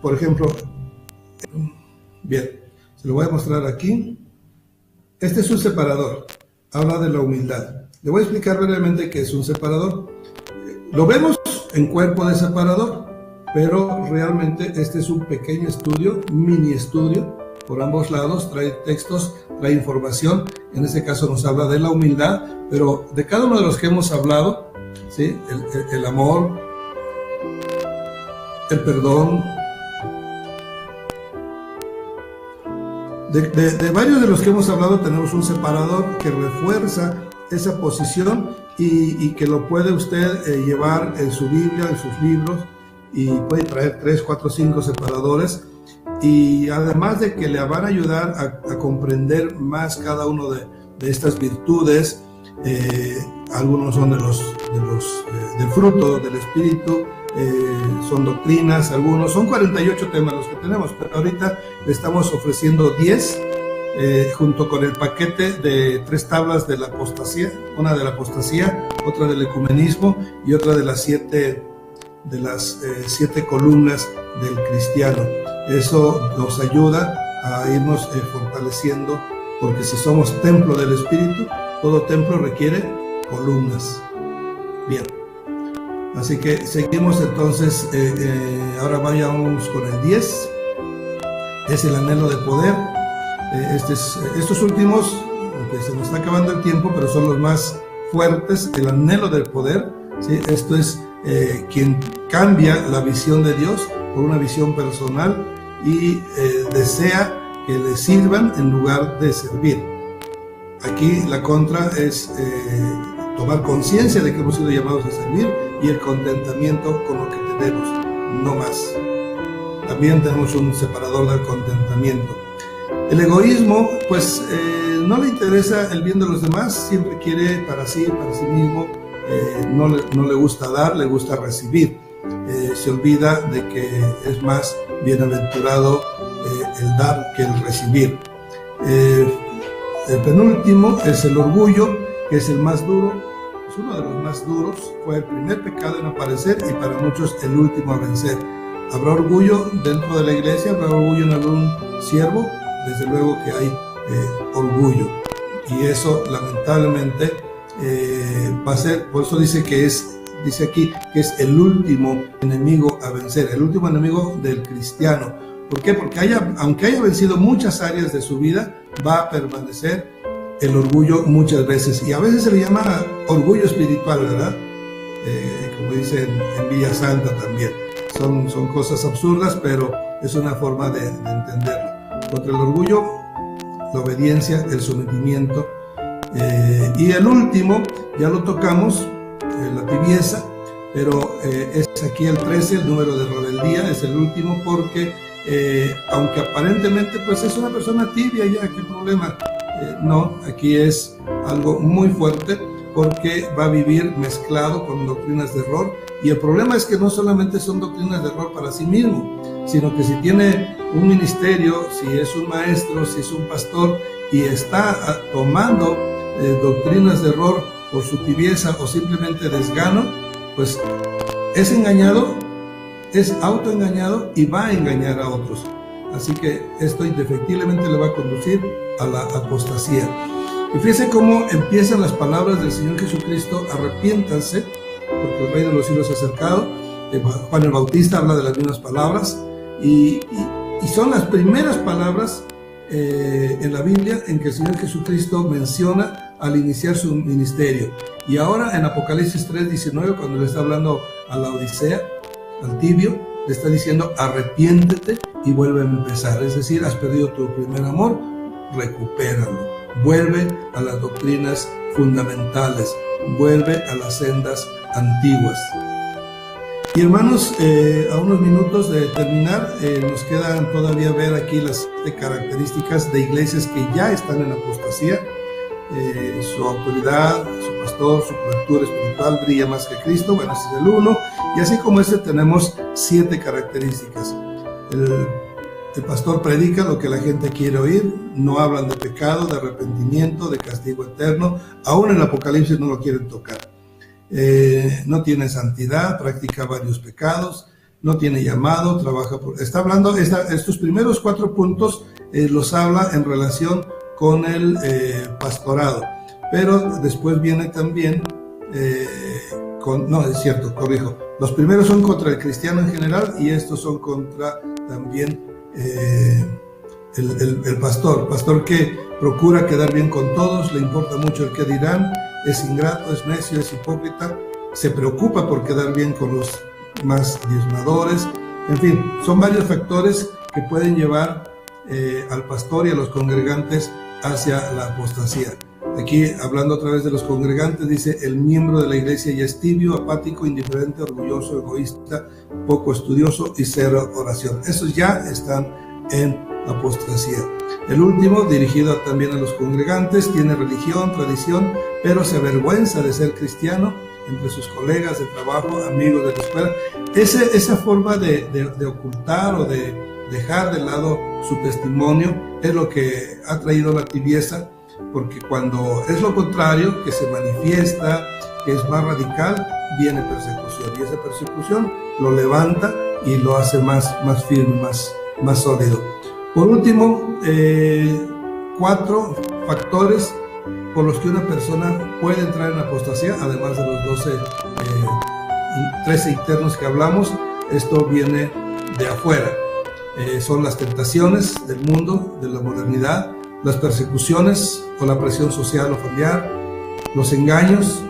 por ejemplo, bien, se lo voy a mostrar aquí. Este es un separador, habla de la humildad. Le voy a explicar brevemente qué es un separador. Lo vemos en cuerpo de separador, pero realmente este es un pequeño estudio, mini estudio, por ambos lados, trae textos, trae información. En este caso nos habla de la humildad, pero de cada uno de los que hemos hablado, ¿sí?, el amor, el perdón, de varios de los que hemos hablado tenemos un separador que refuerza esa posición y que lo puede usted llevar en su Biblia, en sus libros, y puede traer 3, 4, 5 separadores. y además de que le van a ayudar a comprender más cada uno de estas virtudes. Algunos son del fruto del Espíritu, son doctrinas, algunos son 48 temas los que tenemos, pero ahorita le estamos ofreciendo 10 junto con el paquete de 3 tablas de la apostasía, una de la apostasía, otra del ecumenismo y otra de las 7 columnas del cristiano. Eso nos ayuda a irnos fortaleciendo, porque si somos templo del Espíritu, todo templo requiere columnas. Bien, así que seguimos entonces. Ahora vayamos con el 10. Es el anhelo de poder. Estos últimos, aunque se nos está acabando el tiempo, pero son los más fuertes. El anhelo del poder, ¿sí? Esto es quien cambia la visión de Dios por una visión personal y desea que le sirvan en lugar de servir. Aquí la contra es tomar conciencia de que hemos sido llamados a servir, y el contentamiento con lo que tenemos, no más. También tenemos un separador del contentamiento. El egoísmo, pues no le interesa el bien de los demás, siempre quiere para sí mismo, no le gusta dar, le gusta recibir. Se olvida de que es más bienaventurado el dar que el recibir. El penúltimo es el orgullo, que es el más duro, es uno de los más duros, fue el primer pecado en aparecer y para muchos el último a vencer. ¿Habrá orgullo dentro de la iglesia? ¿Habrá orgullo en algún siervo? Desde luego que hay orgullo, y eso lamentablemente va a ser, por eso dice aquí que es el último enemigo a vencer, el último enemigo del cristiano. ¿Por qué? Porque aunque haya vencido muchas áreas de su vida, va a permanecer el orgullo muchas veces, y a veces se le llama orgullo espiritual, ¿verdad? Como dicen en Villa Santa también. Son cosas absurdas, pero es una forma de entenderlo. Contra el orgullo, la obediencia, el sometimiento. Y el último, ya lo tocamos, la tibieza, pero es aquí el 13, el número de rebeldía, es el último, porque aunque aparentemente pues es una persona tibia, ya, ¿qué problema? No, aquí es algo muy fuerte, porque va a vivir mezclado con doctrinas de error, y el problema es que no solamente son doctrinas de error para sí mismo, sino que si tiene un ministerio, si es un maestro, si es un pastor, y está tomando doctrinas de error por su tibieza o simplemente desgano, pues es engañado, es autoengañado y va a engañar a otros. Así que esto indefectiblemente le va a conducir a la apostasía. Y fíjense cómo empiezan las palabras del Señor Jesucristo: arrepiéntanse, porque el Rey de los Cielos se ha acercado. Juan el Bautista habla de las mismas palabras, y son las primeras palabras en la Biblia en que el Señor Jesucristo menciona al iniciar su ministerio. Y ahora en Apocalipsis 3:19, cuando le está hablando a la Odisea, al tibio, le está diciendo: arrepiéntete y vuelve a empezar. Es decir, has perdido tu primer amor, recupéralo. Vuelve a las doctrinas fundamentales, vuelve a las sendas antiguas. Y hermanos, a unos minutos de terminar, nos quedan todavía ver aquí las características de iglesias que ya están en apostasía. Su autoridad, su pastor, su cobertura espiritual brilla más que Cristo. Bueno, ese es el 1. Y así como este tenemos 7 características. El pastor predica lo que la gente quiere oír, no hablan de pecado, de arrepentimiento, de castigo eterno. Aún en el Apocalipsis no lo quieren tocar. No tiene santidad, practica varios pecados, no tiene llamado, trabaja está hablando, estos primeros 4 puntos los habla en relación con el pastorado, pero después viene también no, es cierto, corrijo, los primeros son contra el cristiano en general, y estos son contra también el pastor que procura quedar bien con todos, le importa mucho el que dirán, es ingrato, es necio, es hipócrita, se preocupa por quedar bien con los más diezmadores. En fin, son varios factores que pueden llevar al pastor y a los congregantes hacia la apostasía. Aquí, hablando a través de los congregantes, dice: el miembro de la iglesia ya es tibio, apático, indiferente, orgulloso, egoísta, poco estudioso y cero oración. Esos ya están en apostasía. El último, dirigido también a los congregantes, tiene religión, tradición, pero se avergüenza de ser cristiano entre sus colegas de trabajo, amigos de la escuela. Esa forma de ocultar o de dejar de lado su testimonio es lo que ha traído la tibieza, porque cuando es lo contrario, que se manifiesta, que es más radical, viene persecución, y esa persecución lo levanta y lo hace más firme, más sólido. Por último, 4 factores por los que una persona puede entrar en apostasía, además de los 13 internos que hablamos. Esto viene de afuera. Son las tentaciones del mundo, de la modernidad, las persecuciones o la presión social o familiar, los engaños,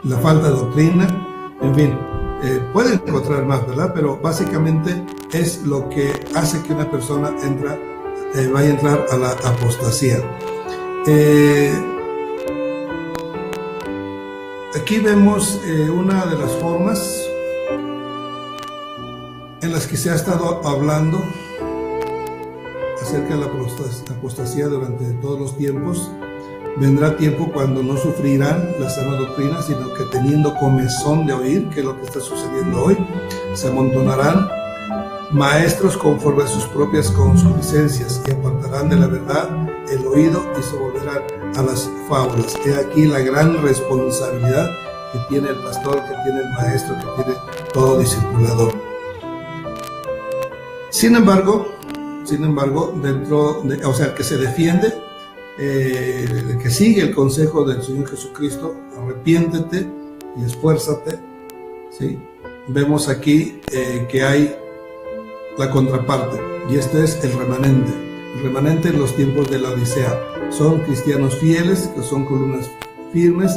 la falta de doctrina, en fin, pueden encontrar más, ¿verdad? Pero básicamente es lo que hace que una persona vaya a entrar a la apostasía. Aquí vemos una de las formas en las que se ha estado hablando acerca de la apostasía durante todos los tiempos. Vendrá tiempo cuando no sufrirán la sana doctrina, sino que teniendo comezón de oír, que es lo que está sucediendo hoy, se amontonarán maestros conforme a sus propias concupiscencias y apartarán de la verdad el oído y se volverán a las fábulas. He aquí la gran responsabilidad que tiene el pastor, que tiene el maestro, que tiene todo discipulador. Sin embargo, el que se defiende, el que sigue el consejo del Señor Jesucristo, arrepiéntete y esfuérzate, ¿sí? Vemos aquí que hay la contraparte, y este es el remanente. El remanente en los tiempos de la Odisea son cristianos fieles, que son columnas firmes.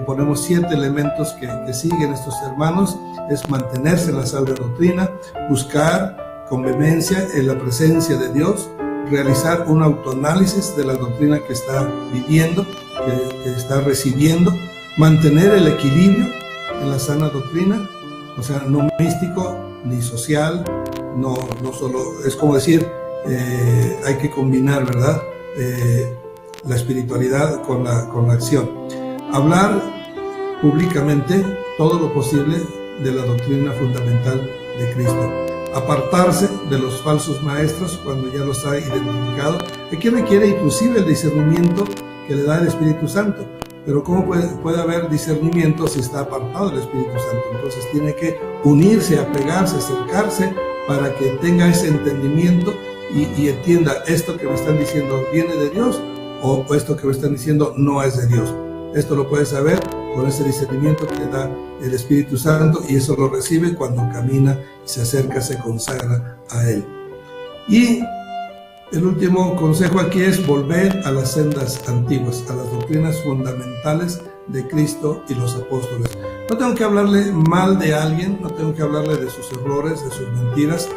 Ponemos 7 elementos que siguen estos hermanos: es mantenerse en la sana doctrina, buscar con vehemencia en la presencia de Dios, realizar un autoanálisis de la doctrina que está viviendo, que está recibiendo, mantener el equilibrio en la sana doctrina, o sea, no místico ni social, no solo, es como decir, hay que combinar, ¿verdad? La espiritualidad con la acción. Hablar públicamente todo lo posible de la doctrina fundamental de Cristo. Apartarse de los falsos maestros cuando ya los ha identificado. Aquí requiere inclusive el discernimiento que le da el Espíritu Santo. Pero ¿cómo puede haber discernimiento si está apartado del Espíritu Santo? Entonces tiene que unirse, apegarse, acercarse para que tenga ese entendimiento y entienda: esto que me están diciendo viene de Dios, o esto que me están diciendo no es de Dios. Esto lo puede saber con ese discernimiento que da el Espíritu Santo, y eso lo recibe cuando camina, se acerca, se consagra a Él. Y el último consejo aquí es volver a las sendas antiguas, a las doctrinas fundamentales de Cristo y los apóstoles. No tengo que hablarle mal de alguien, no tengo que hablarle de sus errores, de sus mentiras.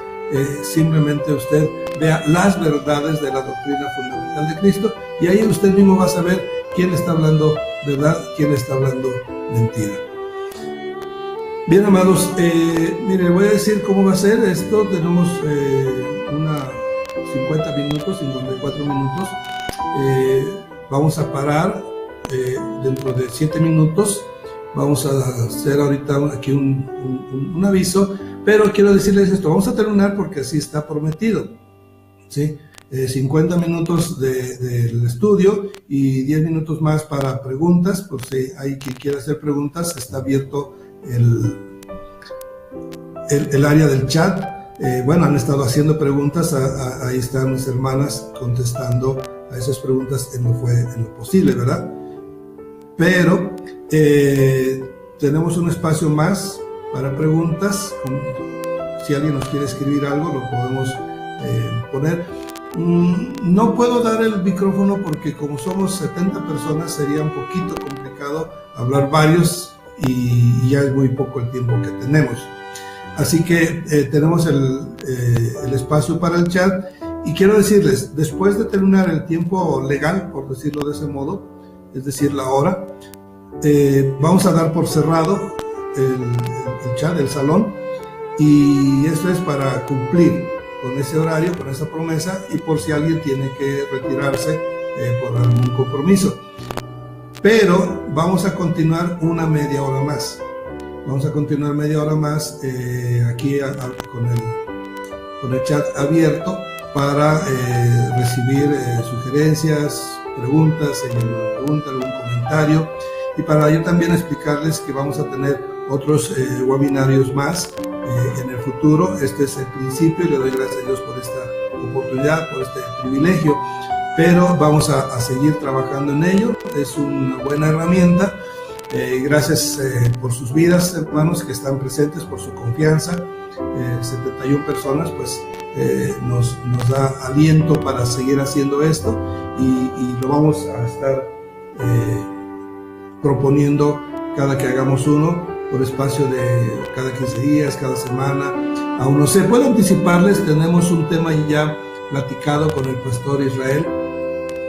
Simplemente usted vea las verdades de la doctrina fundamental de Cristo, y ahí usted mismo va a saber quién está hablando verdad, quién está hablando mentira. Bien, amados, mire, voy a decir cómo va a ser esto. Tenemos 54 minutos. Vamos a parar dentro de 7 minutos. Vamos a hacer ahorita aquí un aviso, pero quiero decirles esto: vamos a terminar porque así está prometido, ¿sí? 50 minutos del estudio y 10 minutos más para preguntas. Por si hay quien quiera hacer preguntas, está abierto el área del chat. Bueno, han estado haciendo preguntas, ahí están mis hermanas contestando a esas preguntas en lo posible, ¿verdad? Pero tenemos un espacio más para preguntas. Si alguien nos quiere escribir algo, lo podemos poner. No puedo dar el micrófono porque como somos 70 personas sería un poquito complicado hablar varios, y ya es muy poco el tiempo que tenemos. Así que tenemos el espacio para el chat, y quiero decirles, después de terminar el tiempo legal, por decirlo de ese modo, es decir, la hora, vamos a dar por cerrado el chat, el salón, y esto es para cumplir con ese horario, con esa promesa, y por si alguien tiene que retirarse por algún compromiso. Pero vamos a continuar una media hora más. Vamos a continuar media hora más aquí con el chat abierto para recibir sugerencias, preguntas, algún comentario, y para yo también explicarles que vamos a tener otros webinarios más en el futuro. Este es el principio y le doy gracias a Dios por esta oportunidad, por este privilegio, pero vamos a seguir trabajando en ello. Es una buena herramienta. Gracias por sus vidas, hermanos, que están presentes, por su confianza. 71 personas pues nos da aliento para seguir haciendo esto, y lo vamos a estar proponiendo cada que hagamos uno, por espacio de cada 15 días, cada semana. Aún no sé, puedo anticiparles, tenemos un tema ya platicado con el pastor Israel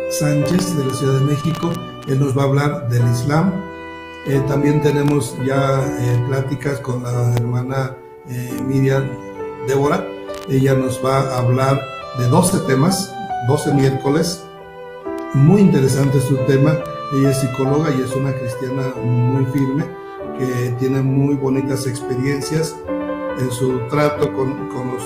Sánchez de la Ciudad de México. Él nos va a hablar del Islam. También tenemos ya pláticas con la hermana Miriam Débora. Ella nos va a hablar de 12 temas, 12 miércoles. Muy interesante su tema. Ella es psicóloga y es una cristiana muy firme, que tiene muy bonitas experiencias en su trato con los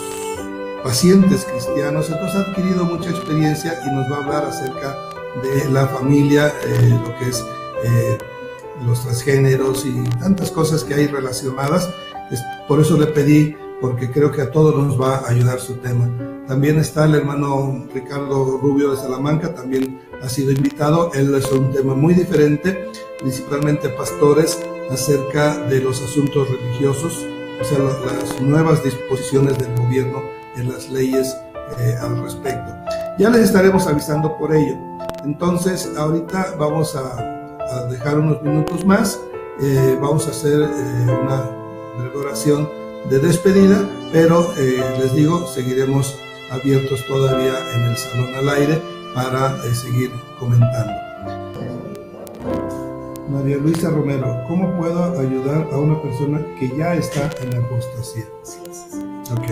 pacientes cristianos. Entonces ha adquirido mucha experiencia y nos va a hablar acerca de la familia, lo que es los transgéneros y tantas cosas que hay relacionadas. Por eso le pedí, porque creo que a todos nos va a ayudar su tema. También está el hermano Ricardo Rubio de Salamanca, también ha sido invitado. Él es un tema muy diferente, principalmente pastores, acerca de los asuntos religiosos, o sea, las nuevas disposiciones del gobierno en las leyes al respecto. Ya les estaremos avisando por ello. Entonces, ahorita vamos a dejar unos minutos más, vamos a hacer una breve oración de despedida, pero les digo, seguiremos abiertos todavía en el salón al aire para seguir comentando. María Luisa Romero, ¿cómo puedo ayudar a una persona que ya está en apostasía? Ok.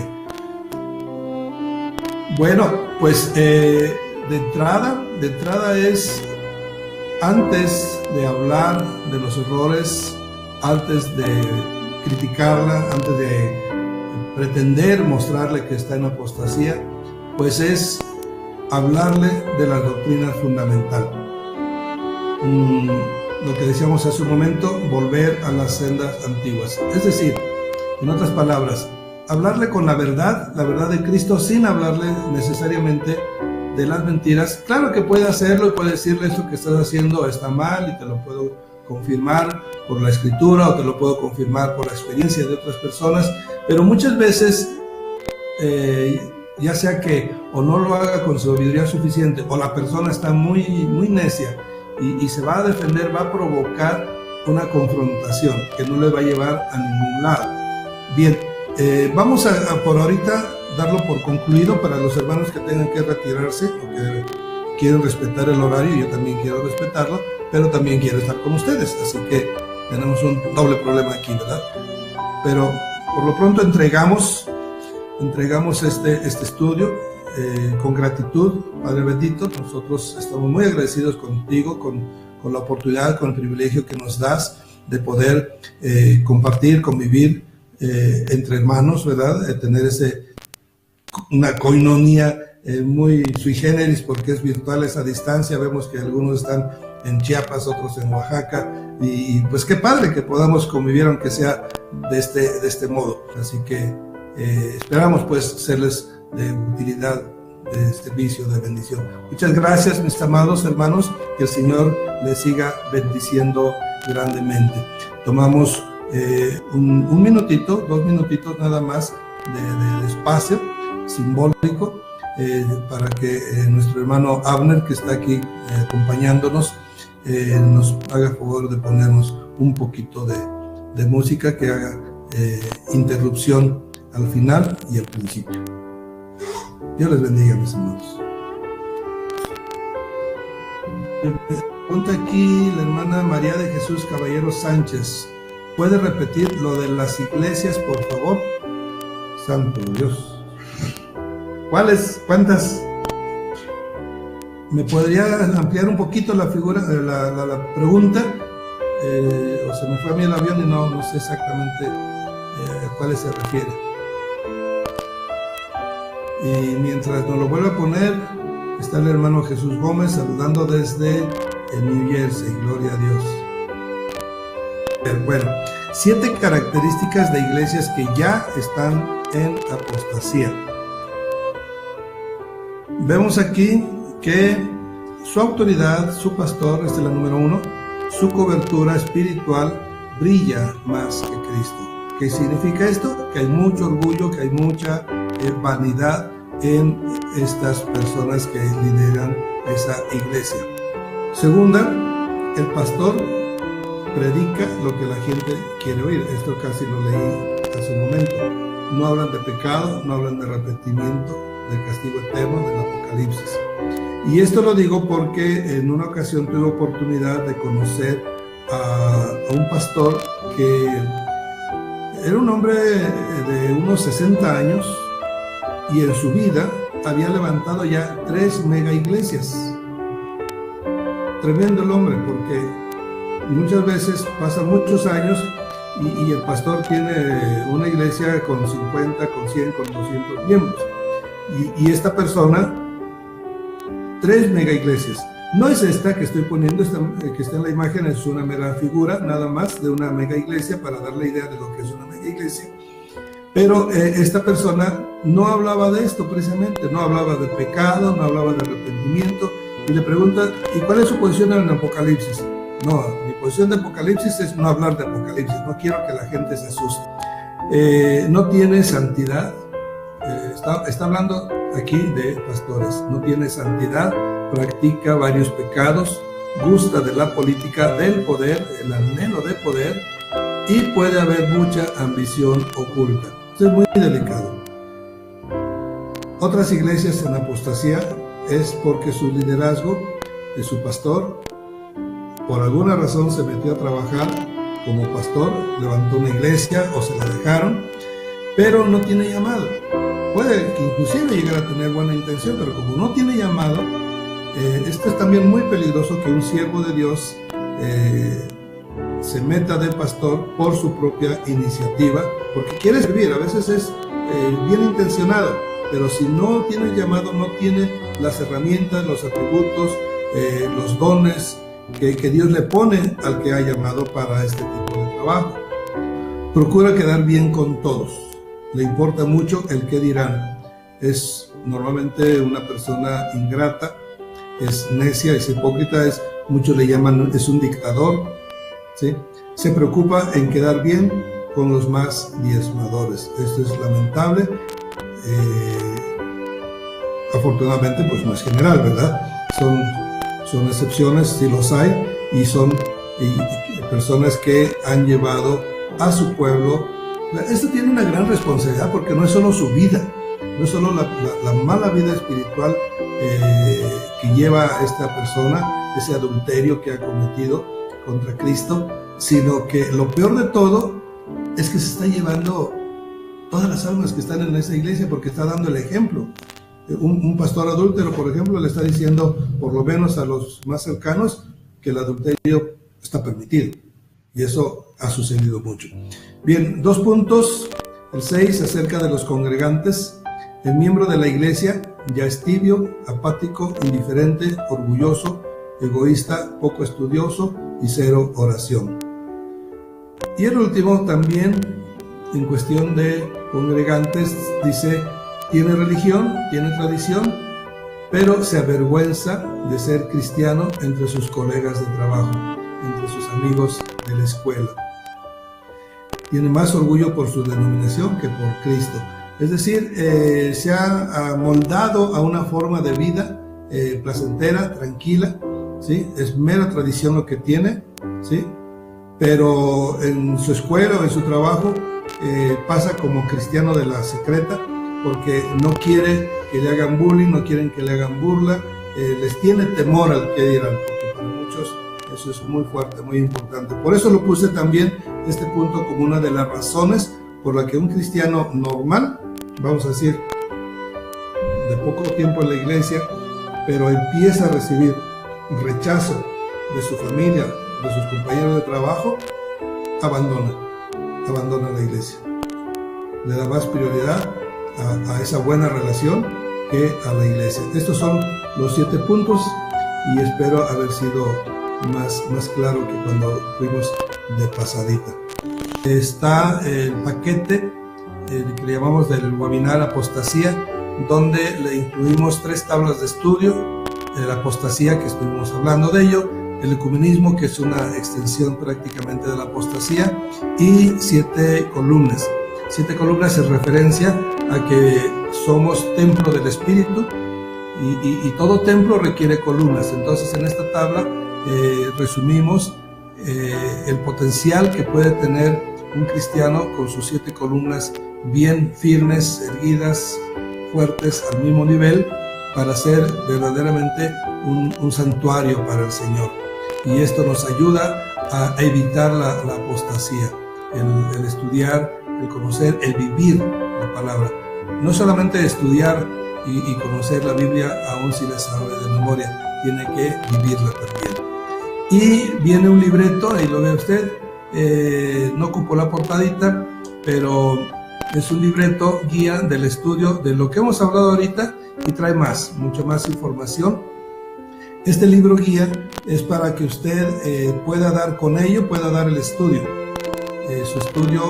Bueno, pues de entrada es, antes de hablar de los errores, antes de criticarla, antes de pretender mostrarle que está en apostasía, pues es hablarle de la doctrina fundamental. Lo que decíamos hace un momento, volver a las sendas antiguas. Es decir, en otras palabras, hablarle con la verdad de Cristo, sin hablarle necesariamente de las mentiras. Claro que puede hacerlo y puede decirle: esto que estás haciendo está mal, y te lo puedo confirmar por la escritura, o te lo puedo confirmar por la experiencia de otras personas, pero muchas veces ya sea que o no lo haga con sabiduría suficiente, o la persona está muy necia y se va a defender, va a provocar una confrontación que no le va a llevar a ningún lado. Bien, vamos a por ahorita darlo por concluido para los hermanos que tengan que retirarse o que quieren respetar el horario. Yo también quiero respetarlo, pero también quiero estar con ustedes, así que tenemos un doble problema aquí, ¿verdad? Pero por lo pronto entregamos este estudio con gratitud. Padre bendito, nosotros estamos muy agradecidos contigo, con la oportunidad, con el privilegio que nos das de poder compartir, convivir entre hermanos, ¿verdad? Tener una koinonia muy sui generis, porque es virtual esa distancia. Vemos que algunos están en Chiapas, otros en Oaxaca, y pues qué padre que podamos convivir, aunque sea de este modo. Así que esperamos pues serles de utilidad, de servicio, de bendición. Muchas gracias, mis amados hermanos, que el Señor les siga bendiciendo grandemente. Tomamos un minutito, 2 minutitos nada más de espacio simbólico para que nuestro hermano Abner, que está aquí acompañándonos, nos haga favor de ponernos un poquito de música que haga interrupción al final y al principio. Dios les bendiga, mis hermanos. Pregunta aquí la hermana María de Jesús Caballero Sánchez: ¿puede repetir lo de las iglesias, por favor? Santo Dios. ¿Cuántas? ¿Me podría ampliar un poquito la figura, la pregunta? O se me fue a mí el avión y no sé exactamente a cuáles se refiere. Y mientras nos lo vuelve a poner, está el hermano Jesús Gómez saludando desde New Jersey. Gloria a Dios. Bueno, 7 características de iglesias que ya están en apostasía. Vemos aquí que su autoridad, su pastor, esta es la número 1, su cobertura espiritual brilla más que Cristo. ¿Qué significa esto? Que hay mucho orgullo, que hay mucha vanidad en estas personas que lideran esa iglesia. Segunda, el pastor predica lo que la gente quiere oír. Esto casi lo leí hace un momento. No hablan de pecado, no hablan de arrepentimiento, del castigo eterno, del Apocalipsis. Y esto lo digo porque en una ocasión tuve oportunidad de conocer a un pastor que era un hombre de unos 60 años y en su vida había levantado ya 3 mega iglesias. Tremendo el hombre, porque muchas veces pasan muchos años y el pastor tiene una iglesia con 50, con 100, con 200 miembros. Y esta persona, 3 mega iglesias. No es esta que estoy poniendo, que está en la imagen, es una mera figura, nada más, de una mega iglesia, para dar la idea de lo que es una mega iglesia. Pero esta persona no hablaba de esto precisamente, no hablaba de pecado, no hablaba de arrepentimiento. Y le pregunta, ¿y cuál es su posición en el Apocalipsis? No, mi posición de Apocalipsis es no hablar de Apocalipsis, no quiero que la gente se asuste. No tiene santidad, está hablando aquí de pastores, no tiene santidad, practica varios pecados, gusta de la política, del poder, el anhelo de poder, y puede haber mucha ambición oculta. Esto es muy delicado. Otras iglesias en apostasía es porque su liderazgo de su pastor, por alguna razón se metió a trabajar como pastor, levantó una iglesia o se la dejaron, pero no tiene llamado. Puede que inclusive llegar a tener buena intención, pero como no tiene llamado, esto es también muy peligroso, que un siervo de Dios se meta de pastor por su propia iniciativa, porque quiere servir. A veces es bien intencionado, pero si no tiene llamado, no tiene las herramientas, los atributos, los dones que Dios le pone al que ha llamado para este tipo de trabajo. Procura quedar bien con todos. Le importa mucho el qué dirán. Es normalmente una persona ingrata, es necia, es hipócrita, muchos le llaman, es un dictador, ¿sí? Se preocupa en quedar bien con los más diezmadores. Esto es lamentable. Afortunadamente, pues no es general, ¿verdad? Son excepciones, sí los hay, y son personas que han llevado a su pueblo. Esto tiene una gran responsabilidad, porque no es solo su vida, no es solo la mala vida espiritual que lleva a esta persona, ese adulterio que ha cometido contra Cristo, sino que lo peor de todo es que se está llevando todas las almas que están en esa iglesia, porque está dando el ejemplo. Un pastor adúltero, por ejemplo, le está diciendo, por lo menos a los más cercanos, que el adulterio está permitido. Y eso ha sucedido mucho. Bien, 2 puntos. El 6, acerca de los congregantes. El miembro de la iglesia ya es tibio, apático, indiferente, orgulloso, egoísta, poco estudioso y 0 oración. Y el último, también en cuestión de congregantes, dice: tiene religión, tiene tradición, pero se avergüenza de ser cristiano entre sus colegas de trabajo, entre sus amigos de la escuela. Tiene más orgullo por su denominación que por Cristo. Es decir, se ha amoldado a una forma de vida placentera, tranquila, ¿sí? Es mera tradición lo que tiene, ¿sí? Pero en su escuela o en su trabajo pasa como cristiano de la secreta, porque no quiere que le hagan bullying, no quieren que le hagan burla, les tiene temor al que dirán, porque para muchos eso es muy fuerte, muy importante. Por eso lo puse también este punto como una de las razones por la que un cristiano normal, vamos a decir, de poco tiempo en la iglesia, pero empieza a recibir rechazo de su familia, de sus compañeros de trabajo, abandona la iglesia. Le da más prioridad a esa buena relación que a la iglesia. Estos son los 7 puntos y espero haber sido más claro que cuando fuimos de pasadita. Está el paquete que le llamamos del webinar Apostasía, donde le incluimos 3 tablas de estudio: la apostasía, que estuvimos hablando de ello, el ecumenismo, que es una extensión prácticamente de la apostasía, y 7 columnas. 7 columnas en referencia a que somos templo del Espíritu y todo templo requiere columnas. Entonces, en esta tabla resumimos el potencial que puede tener un cristiano con sus 7 columnas bien firmes, erguidas, fuertes, al mismo nivel, para ser verdaderamente un santuario para el Señor. Y esto nos ayuda a evitar la apostasía, el estudiar, el conocer, el vivir la palabra. No solamente estudiar y conocer la Biblia, aun si la sabe de memoria, tiene que vivirla también. Y viene un libreto, ahí lo ve usted, no ocupó la portadita, pero es un libreto guía del estudio de lo que hemos hablado ahorita, y trae mucha más información. Este libro guía es para que usted pueda dar con ello, pueda dar el estudio, su estudio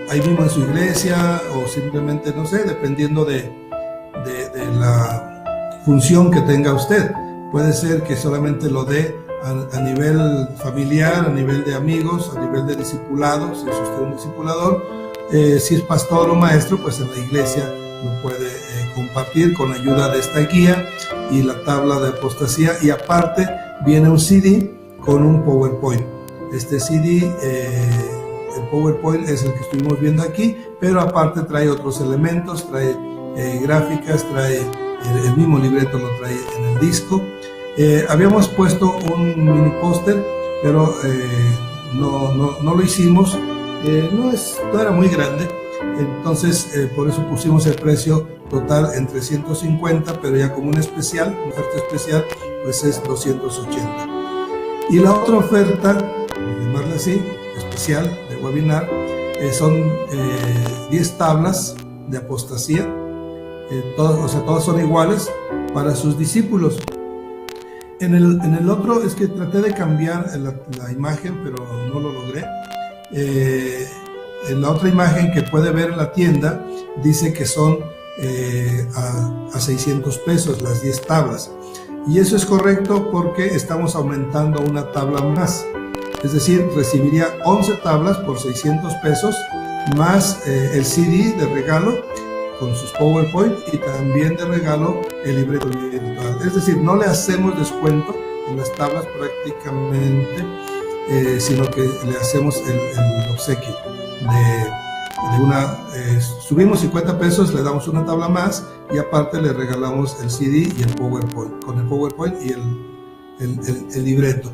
ahí mismo en su iglesia, o simplemente, no sé, dependiendo de la función que tenga usted. Puede ser que solamente lo dé a nivel familiar, a nivel de amigos, a nivel de discipulados, si es usted un discipulador. Si es pastor o maestro, pues en la iglesia lo puede compartir con ayuda de esta guía y la tabla de apostasía. Y aparte viene un CD con un PowerPoint. Este CD, el PowerPoint es el que estuvimos viendo aquí, pero aparte trae otros elementos, trae gráficas, trae el mismo libreto, lo trae en el disco. Habíamos puesto un mini póster, pero no lo hicimos. No era muy grande, entonces por eso pusimos el precio total en 350, pero ya como un especial, una oferta especial, pues es 280. Y la otra oferta, por llamarla así, especial de webinar, son 10 tablas de apostasía, todas son iguales para sus discípulos. En el otro es que traté de cambiar la imagen, pero no lo logré. En la otra imagen que puede ver en la tienda dice que son a 600 pesos las 10 tablas, y eso es correcto porque estamos aumentando una tabla más, es decir, recibiría 11 tablas por 600 pesos más el CD de regalo con sus PowerPoint, y también de regalo el libreto virtual. Es decir, no le hacemos descuento en las tablas prácticamente, sino que le hacemos el obsequio de una, subimos 50 pesos, le damos una tabla más, y aparte le regalamos el CD y el PowerPoint, con el PowerPoint y el libreto.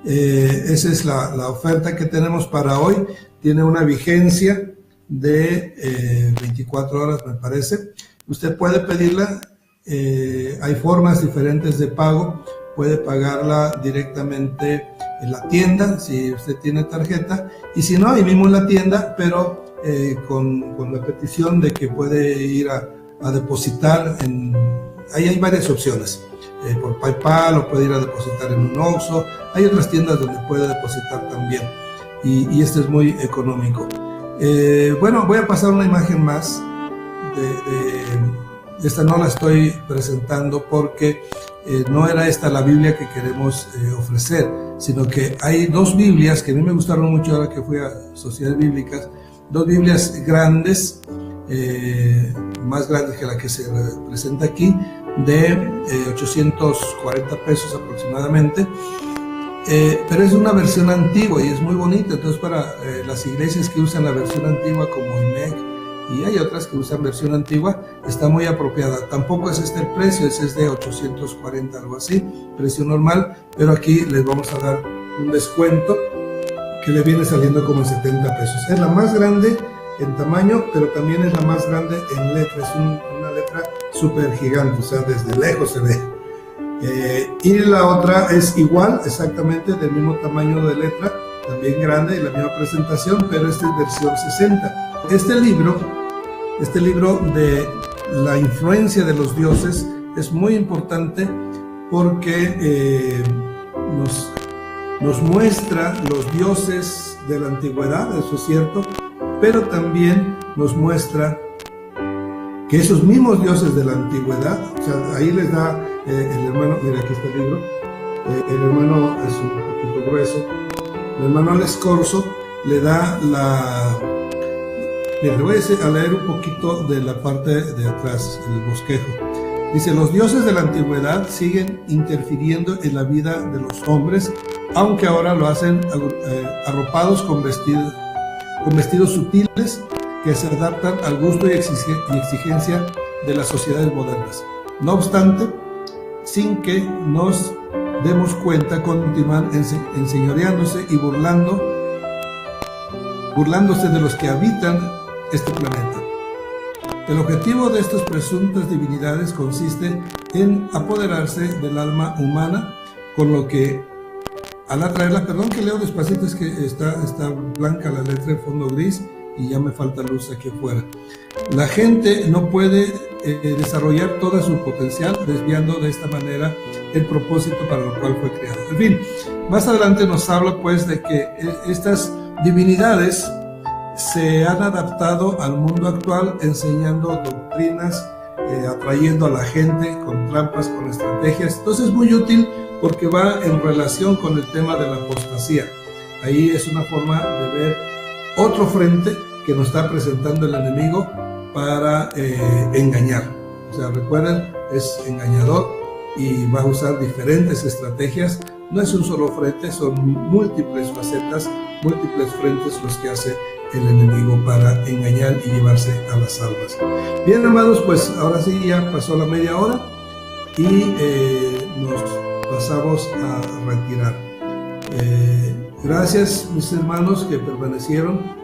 Esa es la oferta que tenemos para hoy. Tiene una vigencia de 24 horas, me parece. Usted puede pedirla, hay formas diferentes de pago. Puede pagarla directamente en la tienda, si usted tiene tarjeta, y si no, ahí mismo en la tienda, pero con la petición de que puede ir a depositar ahí hay varias opciones, por PayPal, o puede ir a depositar en un Oxxo. Hay otras tiendas donde puede depositar también, y este es muy económico. Bueno, voy a pasar una imagen más. Esta no la estoy presentando porque no era esta la Biblia que queremos ofrecer, sino que hay 2 Biblias que a mí me gustaron mucho ahora que fui a Sociedades Bíblicas, 2 Biblias grandes, más grandes que la que se presenta aquí, de 840 pesos aproximadamente, pero es una versión antigua y es muy bonita. Entonces, para las iglesias que usan la versión antigua como IMEC, y hay otras que usan versión antigua, está muy apropiada. Tampoco es este el precio, ese es de 840, algo así, precio normal, pero aquí les vamos a dar un descuento que le viene saliendo como en 70 pesos. Es la más grande en tamaño, pero también es la más grande en letra. Es una letra súper gigante, o sea, desde lejos se ve. Y la otra es igual, exactamente del mismo tamaño de letra, también grande, y la misma presentación, pero esta es versión 60. Este libro de la influencia de los dioses es muy importante porque nos muestra los dioses de la antigüedad, eso es cierto, pero también nos muestra que esos mismos dioses de la antigüedad, o sea, ahí les da el hermano, mira aquí está el libro, el hermano es un poquito grueso, el hermano Lescorso le da mira, le voy a leer un poquito de la parte de atrás, el bosquejo. Dice: los dioses de la antigüedad siguen interfiriendo en la vida de los hombres, aunque ahora lo hacen arropados con vestidos sutiles que se adaptan al gusto y exigencia de las sociedades modernas. No obstante, sin que nos demos cuenta, continúan enseñoreándose y burlándose de los que habitan este planeta. El objetivo de estas presuntas divinidades consiste en apoderarse del alma humana, con lo que al atraerla, perdón que leo despacito, es que está blanca la letra de fondo gris y ya me falta luz aquí afuera. La gente no puede desarrollar todo su potencial, desviando de esta manera el propósito para lo cual fue creado. En fin, más adelante nos habla pues de que estas divinidades se han adaptado al mundo actual, enseñando doctrinas, atrayendo a la gente con trampas, con estrategias. Entonces es muy útil porque va en relación con el tema de la apostasía. Ahí es una forma de ver otro frente que nos está presentando el enemigo para engañar. O sea, recuerden, es engañador y va a usar diferentes estrategias. No es un solo frente, son múltiples facetas, múltiples frentes los que hace el enemigo para engañar y llevarse a las almas. Bien, amados, pues ahora sí ya pasó la media hora y nos pasamos a retirar. Gracias, mis hermanos que permanecieron.